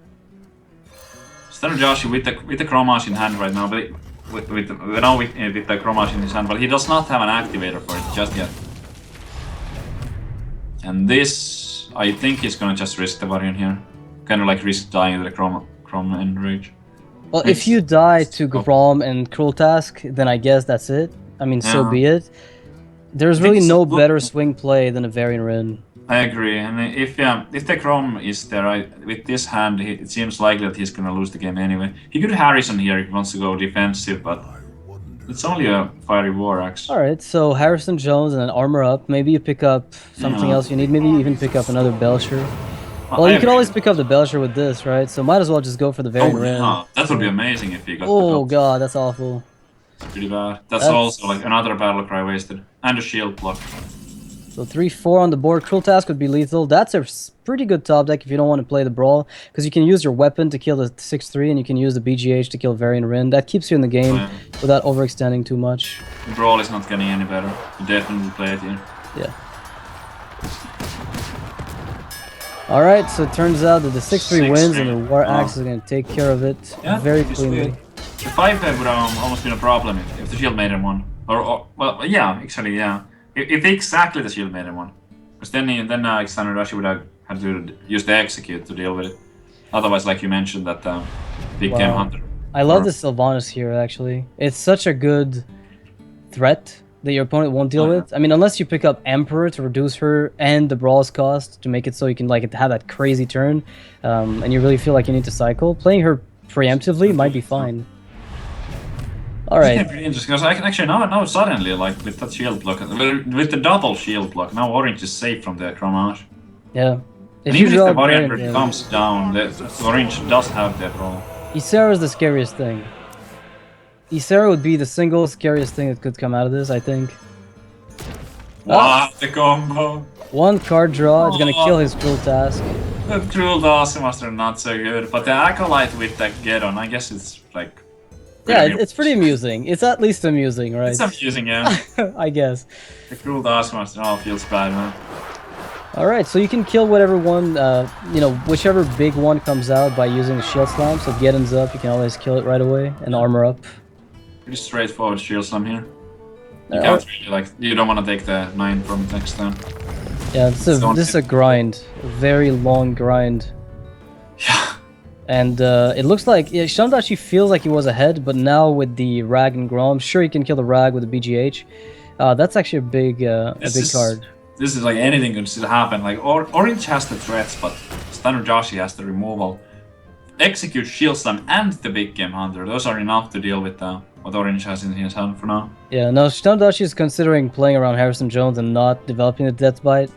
Shtanudachi with the Chromage in hand right now, but with the Chromage in his hand, but he does not have an activator for it just yet. And this, I think he's gonna just risk the variant here, kind of like risk dying to the Chrome Enrage. Well, if you die to Grom and Cruel Task, then I guess that's it. I mean, so be it. There's really no better swing play than a Varian Rin. I agree, and if the Chrome is there, with this hand, it seems likely that he's gonna lose the game anyway. He could Harrison here if he wants to go defensive, but it's only a Fiery War Axe. Alright, so Harrison Jones and then armor up. Maybe you pick up something else you need. Maybe you even pick up another Belcher. Well, you can always pick up the Belcher with this, right? So might as well just go for the Varian Rin. That would be amazing if he got Oh the god, that's awful. It's pretty bad. That's also like another battle cry wasted. And a shield block. So 3-4 on the board. Cruel Task would be lethal. That's a pretty good top deck if you don't want to play the Brawl, because you can use your weapon to kill the 6-3 and you can use the BGH to kill Varian Rin. That keeps you in the game without overextending too much. The Brawl is not getting any better. You definitely play it here. Yeah. Alright, so it turns out that the 6-3 wins and the War Axe is going to take care of it very cleanly. The 5-5 would have almost been a problem if the Shield Maiden won. Well, yeah, actually, yeah. If exactly the Shield Maiden won. Because then Shtanudachi would have had to use the Execute to deal with it. Otherwise, like you mentioned, that Big Game Hunter. I love the Sylvanas here, actually. It's such a good threat that your opponent won't deal with. I mean, unless you pick up Emperor to reduce her and the Brawl's cost to make it so you can like have that crazy turn, and you really feel like you need to cycle. Playing her preemptively might be fine. Alright. Pretty interesting, because actually now suddenly, like with that shield block, with the double shield block, now Orange is safe from the Chromage. Yeah. And even if the variant comes down, the Orange does have that roll. Ysera is the scariest thing. Ysera would be the single scariest thing that could come out of this, I think. Wow, the combo! One card draw, it's gonna kill his Cruel Task. The Cruel Taskmaster not so good, but the Acolyte with that Geddon, I guess it's like... Yeah, it's pretty amusing. It's at least amusing, right? It's amusing, yeah. I guess. The Cruel Taskmaster, feels bad, man. Alright, so you can kill whatever one, whichever big one comes out by using the Shield Slam. So Geddon's up, you can always kill it right away, and armor up. Pretty straightforward Shield Slam here. You can't really, you don't want to take the 9 from next turn. Yeah, this is a grind. A very long grind. Yeah. And it looks like Shtanudachi feels like he was ahead, but now with the Rag and Grom, sure he can kill the Rag with the BGH. That's actually a big card. This is like anything can still happen. Like Orange has the threats, but Shtanudachi has the removal. Execute Shield Slam and the Big Game Hunter. Those are enough to deal with what Orange has in his hand for now. Yeah, no, Shtanudachi is considering playing around Harrison Jones and not developing the Death Bite.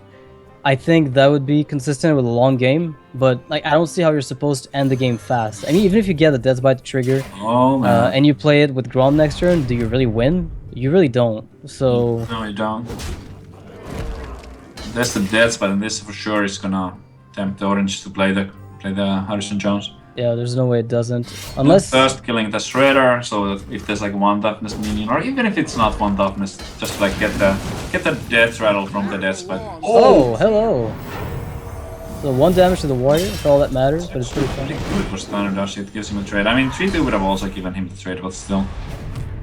I think that would be consistent with a long game, but like I don't see how you're supposed to end the game fast. I mean, even if you get the Death Bite to trigger, and you play it with Grom next turn, do you really win? You really don't. So No, you don't. That's the dead spot, and this for sure is gonna tempt the orange to play the Harrison Jones. yeah, there's no way it doesn't. Unless First killing the shredder, so that if there's like one toughness minion, or even if it's not one toughness, just like get the death rattle from the death spot. oh, hello. So 1 damage to the warrior, that's all that matters, but it's pretty funny. Good for Shtanudachi, it gives him a trade. I mean, 3-2 would have also given him the trade, but still.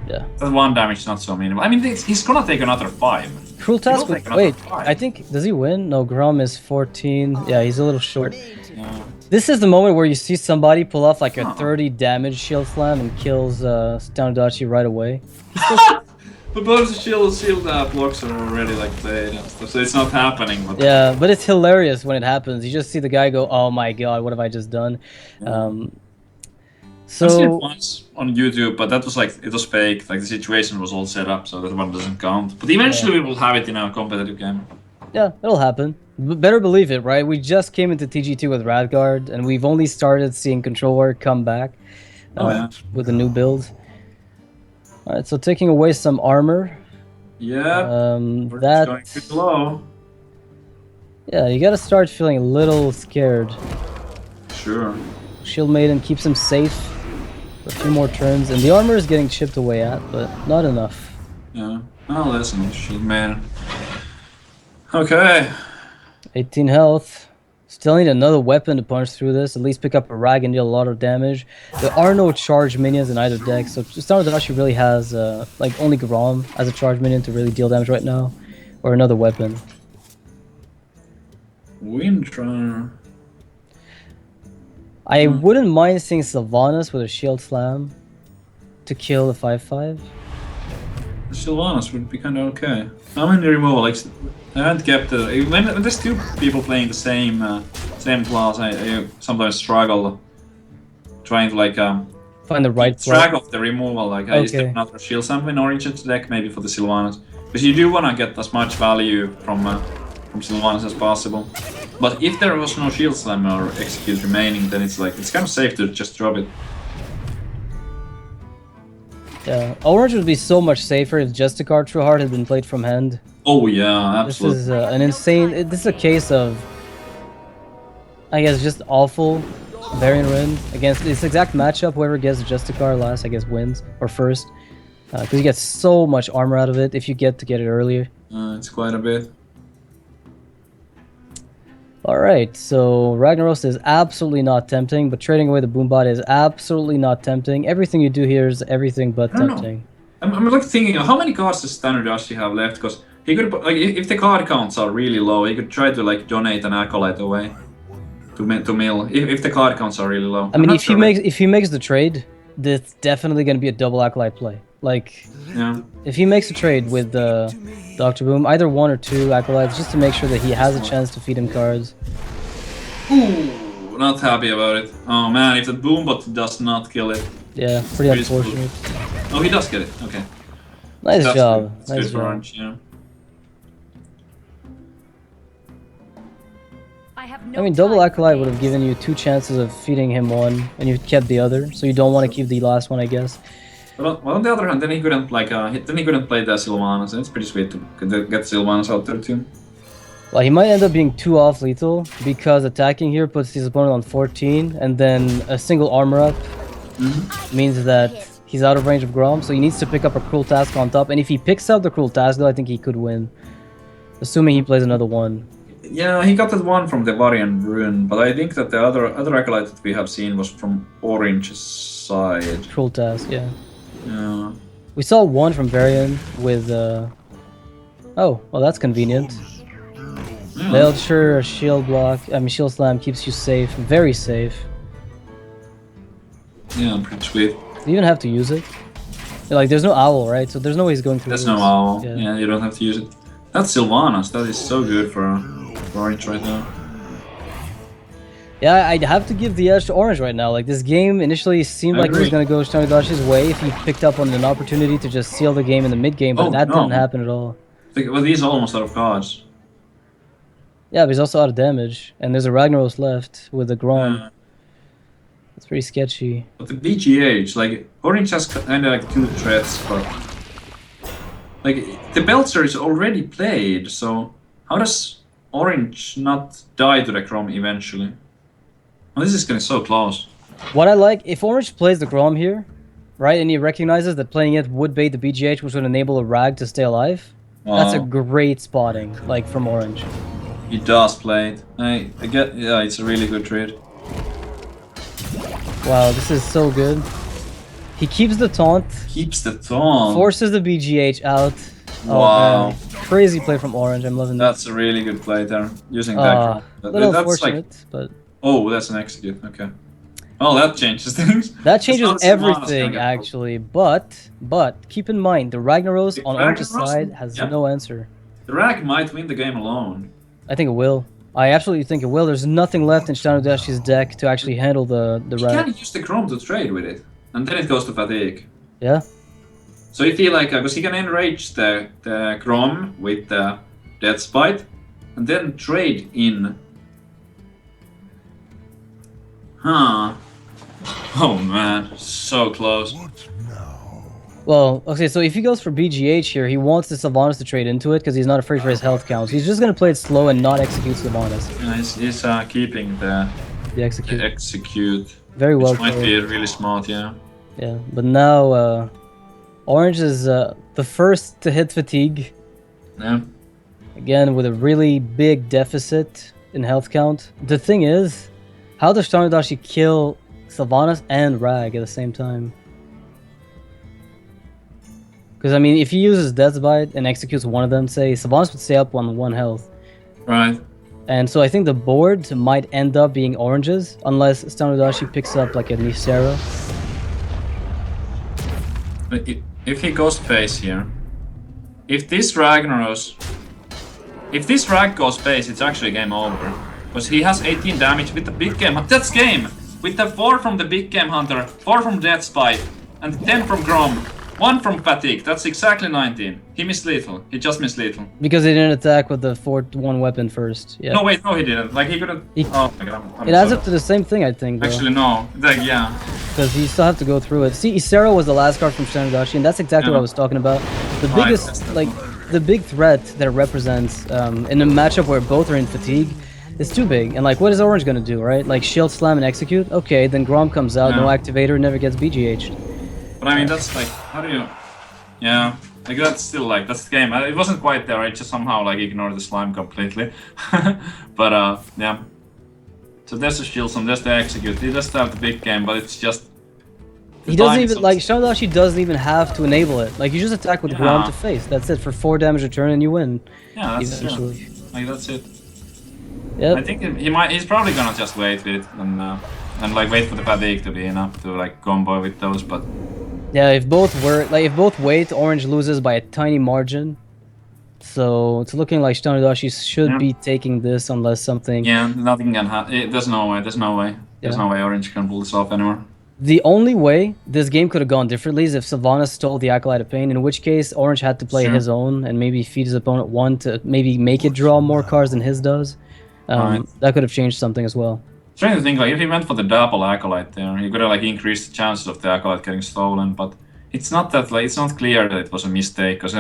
Yeah. That 1 damage is not so minimal. I mean, he's gonna take another 5. Cruel task. He'll take another Wait, 5. I think does he win? No, Grom is 14. Yeah, he's a little short. Yeah. This is the moment where you see somebody pull off like a 30 damage shield slam and kills Shtanudachi right away. But both the shield blocks are already like played and stuff, so it's not happening. But Yeah, but it's hilarious when it happens. You just see the guy go, "Oh my god, what have I just done?" I've seen it So once on YouTube, but that was like, it was fake. Like the situation was all set up, so that one doesn't count. But eventually we will have it in a competitive game. yeah, it'll happen. Better believe it, right? We just came into TG2 with Radguard, and we've only started seeing Control Work come back with the new build. All right, so taking away some armor. Yeah, we're That going too low. yeah, you gotta start feeling a little scared. Sure. Shield Maiden keeps him safe for a few more turns, and the armor is getting chipped away at, but not enough. Yeah. Oh, that's enough shield, man. Okay. 18 health. Still need another weapon to punch through this. At least pick up a rag and deal a lot of damage. There are no charge minions in either deck, so Shtanudachi really has like only Grom as a charge minion to really deal damage right now, or another weapon. Windrunner. I wouldn't mind seeing Sylvanas with a shield slam to kill the 5/5. Sylvanas would be kind of okay. How many removal? Like, I haven't kept the. When there's 2 people playing the same class, I sometimes struggle trying to like Find the right keep track play. of the removal. Like, I used to Okay. another shield something in orange deck maybe for the Sylvanas, because you do want to get as much value from Sylvanas as possible. But if there was no shield slam or execute remaining, then it's like it's kind of safe to just drop it. Yeah, orange would be so much safer if Justicar True Heart had been played from hand. Oh yeah, This absolutely. is an insane. This is a case of, I guess, just awful variant win against this exact matchup. Whoever gets Justicar last, I guess, wins or first, because you get so much armor out of it if you get to get it earlier. It's quite a bit. All right, so Ragnaros is absolutely not tempting, but trading away the Boombot is absolutely not tempting. Everything you do here is everything but I don't know. tempting. I'm like thinking, how many cards does Shtanudachi have left? Because he could, like, if the card counts are really low, he could try to like donate an acolyte away to mill. If the card counts are really low. I mean, I'm not if sure. he makes the trade, that's definitely going to be a double acolyte play. Like, Yeah. if he makes a trade with Dr. Boom, either 1 or 2 acolytes, just to make sure that he has a chance to feed him cards. Ooh, not happy about it. Oh man, if the Boombot does not kill it. Yeah, pretty Pretty unfortunate. Oh, he does get it. Okay. Nice That's job. good. It's Nice good for job. Orange, yeah. I mean, double acolyte would have given you 2 chances of feeding him 1, and you kept the other, so you don't want to keep the last one, I guess. Well, on the other hand, then he couldn't like then he couldn't play the Sylvanas, and it's pretty sweet to get Sylvanas out there too. Well, he might end up being too off lethal because attacking here puts his opponent on 14, and then a single armor up means that he's out of range of Grom, so he needs to pick up a Cruel Task on top. And if he picks up the Cruel Task, though, I think he could win, assuming he plays another one. Yeah, he got that one from the Varian Rune, but I think that the other acolyte that we have seen was from Orange's side. Cruel Task, yeah. Yeah. We saw one from Varian with. Oh, well, that's convenient. Yeah. Belcher, shield block. I mean, shield slam keeps you safe, very safe. Yeah, pretty sweet. You even have to use it. Like, there's no owl, right? So there's no way he's going through. There's this. no owl. Yeah. Yeah, you don't have to use it. That's Sylvanas. That is so good for Orange right now. Yeah, I'd have to give the edge to Orange right now. Like, this game initially seemed I like it was agree. going to go Shtanudachi's way if he picked up on an opportunity to just seal the game in the mid game, but Oh, that no. didn't happen at all. Well, he's almost out of cards. Yeah, but he's also out of damage, and there's a Ragnaros left with the Grom. Yeah. It's pretty sketchy. But the BGH, like, Orange has kind of like 2 threats, but Like, the Belzer is already played, so how does Orange not die to the Chrome eventually? Well, this is getting so close. What I like, if Orange plays the Grom here, right, and he recognizes that playing it would bait the BGH, which would enable a Rag to stay alive, that's a great spotting, like, from Orange. He does play it. I get, yeah, it's a really good trade. Wow, this is so good. He keeps the taunt, Keeps the taunt. forces the BGH out. Oh, Wow. man. Crazy play from Orange, I'm loving that. That's a really good play there, using that. A little That's fortunate, but... Oh, that's an execute, okay. Well, that changes things. That changes It's not Sylvanas everything, gonna get actually, but keep in mind, the Ragnaros on Orange's Ragnaros? side has Yeah. no answer. The Rag might win the game alone. I think it will. I absolutely think it will. There's nothing left in Shtanudashi's deck to actually handle the He Rag. can use the Chrome to trade with it, and then it goes to Fatigue. Yeah? So if he like, because he can enrage the Chrome with the Death Spite, and then trade in. Huh. Oh man, so close. What now? Well, okay, so if he goes for BGH here, he wants the Sylvanas to trade into it because he's not afraid for his health counts. He's just going to play it slow and not execute Sylvanas. Yeah, he's keeping the The execute. execute, Very well which might played. be really smart, yeah. Yeah, but now Orange is the first to hit Fatigue. Yeah. Again, with a really big deficit in health count. The thing is, how does Shtanudachi kill Sylvanas and Rag at the same time? Because, I mean, if he uses Death's Bite and executes one of them, say, Sylvanas would stay up on 1 health. Right. And so I think the board might end up being Orange's, unless Shtanudachi picks up, like, a Nisera. But if he goes face here, if this Ragnaros, if this Rag goes face, it's actually game over. Because he has 18 damage with the big game. That's game! With the 4 from the big game hunter, 4 from Death Spite, and 10 from Grom, 1 from Fatigue. That's exactly 19. He missed lethal. He just missed lethal. Because he didn't attack with the 4-1 weapon first. Yeah. No, wait, no, he didn't. Like, he couldn't. He- Oh my god. I'm It adds sorry. up to the same thing, I think, though. Actually, no. Like, yeah. Because you still have to go through it. See, Isero was the last card from Shtanudachi, and that's exactly what I was talking about. The Right. biggest, like, the big threat that it represents in a matchup where both are in fatigue is too big. And, like, what is Orange gonna do, right? Like, shield slam and execute? Okay, then Grom comes out, no Yeah. activator, never gets BGH'd. But I mean, that's like, how do you... Yeah. Like, that's still like, that's the game. It wasn't quite there. I just somehow, like, ignored the slime completely. But, yeah. So there's the shield slam, there's the execute. He does have the big game, but it's just... He doesn't even, like, Shtanudachi doesn't even have to enable it. Like, you just attack with Grom Yeah. to face. That's it, for 4 damage a turn and you win. Yeah, that's Eventually. Like, that's it. Yep. I think he's probably gonna just wait with it and like wait for the fatigue to be enough to like combo with those, but Yeah, if both wait, Orange loses by a tiny margin. So it's looking like Shtanudachi should Yeah. be taking this unless something. yeah, nothing can happen. There's no way. There's no way. There's Yeah. no way Orange can pull this off anymore. The only way this game could have gone differently is if Sylvanas stole the Acolyte of Pain, in which case Orange had to play Sure. his own and maybe feed his opponent 1 to maybe make it draw more cards than his does. Right. That could have changed something as well. Trying to think, like, if he went for the double Acolyte there, he could have, like, increased the chances of the Acolyte getting stolen, but it's not that, like, it's not clear that it was a mistake, because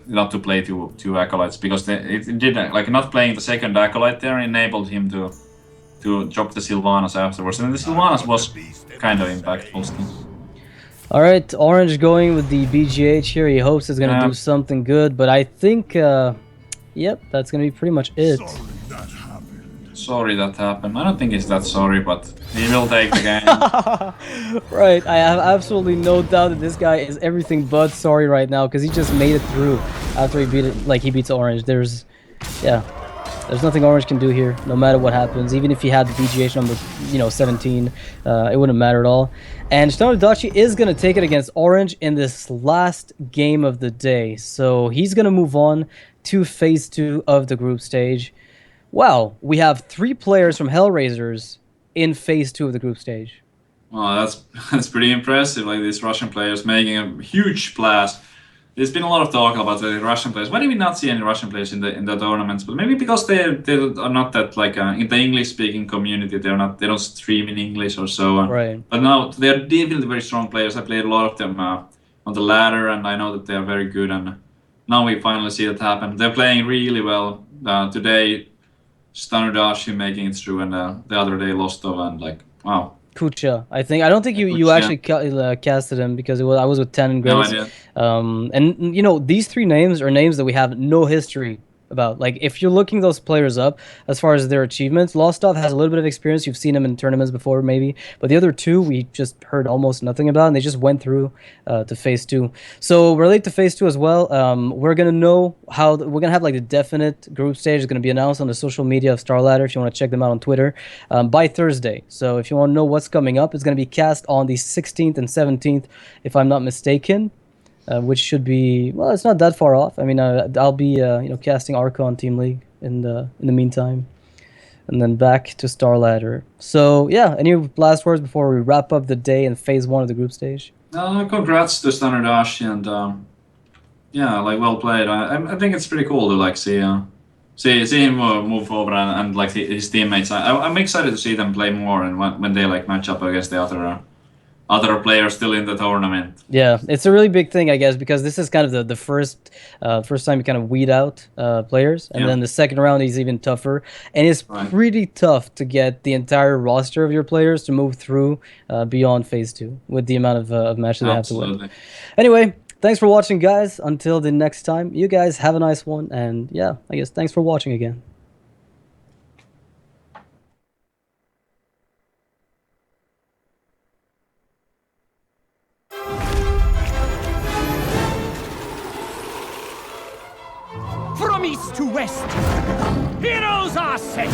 not to play two Acolytes, because it did, like, not playing the second Acolyte there enabled him to drop the Sylvanas afterwards, and the Sylvanas was kind of impactful still. Alright, Orange going with the BGH here. He hopes it's going to Yeah. do something good, but I think, yep, that's going to be pretty much it. Sorry that happened. Sorry that happened. I don't think he's that sorry, but he will take the game. Right, I have absolutely no doubt that this guy is everything but sorry right now because he just made it through after he beat it, like he beats Orange. There's nothing Orange can do here, no matter what happens. Even if he had the BGH number, 17, it wouldn't matter at all. And Shtanudachi is going to take it against Orange in this last game of the day. So he's going to move on to Phase 2 of the group stage. Wow, we have 3 players from Hellraisers in Phase 2 of the group stage. Well, that's pretty impressive. Like these Russian players making a huge splash. There's been a lot of talk about the Russian players. Why did we not see any Russian players in the tournaments? But maybe because they are not that like in the English-speaking community. They don't stream in English or so on. Right. But now they are definitely very strong players. I played a lot of them on the ladder, and I know that they are very good. And now we finally see it happen. They're playing really well. Today, Shtanudachi making it through, and the other day Lostov, and like, wow. Kucha, I think. I don't think you Kucha. actually casted him because I was with Ten and No Grace. idea. And you know, these three names are names that we have no history about. Like, if you're looking those players up as far as their achievements, Lostov has a little bit of experience. You've seen him in tournaments before, maybe, but the other two we just heard almost nothing about, and they just went through to phase 2. So relate to phase 2 as well. We're gonna know how we're gonna have like the definite group stage is gonna be announced on the social media of Starladder. If you want to check them out on Twitter by Thursday. So if you want to know what's coming up, it's gonna be cast on the 16th and 17th, if I'm not mistaken. Which should be, well, it's not that far off. I mean, I'll be casting Archon Team League in the meantime, and then back to Starladder. So yeah, any last words before we wrap up the day in phase 1 of the group stage? Congrats to Shtanudachi, and yeah, like well played. I think it's pretty cool to like see him move forward, and like his teammates. I'm excited to see them play more, and when they like match up against the other players still in the tournament. Yeah, it's a really big thing, I guess, because this is kind of the first time you kind of weed out players, and then the second round is even tougher, and it's pretty tough to get the entire roster of your players to move through beyond phase 2 with the amount of matches they have to win. Anyway, thanks for watching, guys. Until the next time, you guys have a nice one, and yeah, I guess thanks for watching again. From east to west, heroes are sent,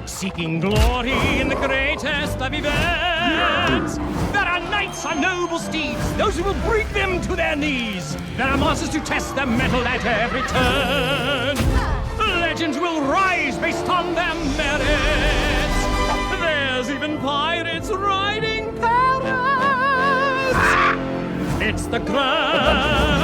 seeking glory in the greatest of events. There are knights on noble steeds, those who will break them to their knees. There are monsters to test their mettle at every turn. Legends will rise based on their merits. There's even pirates riding parrots. It's the grand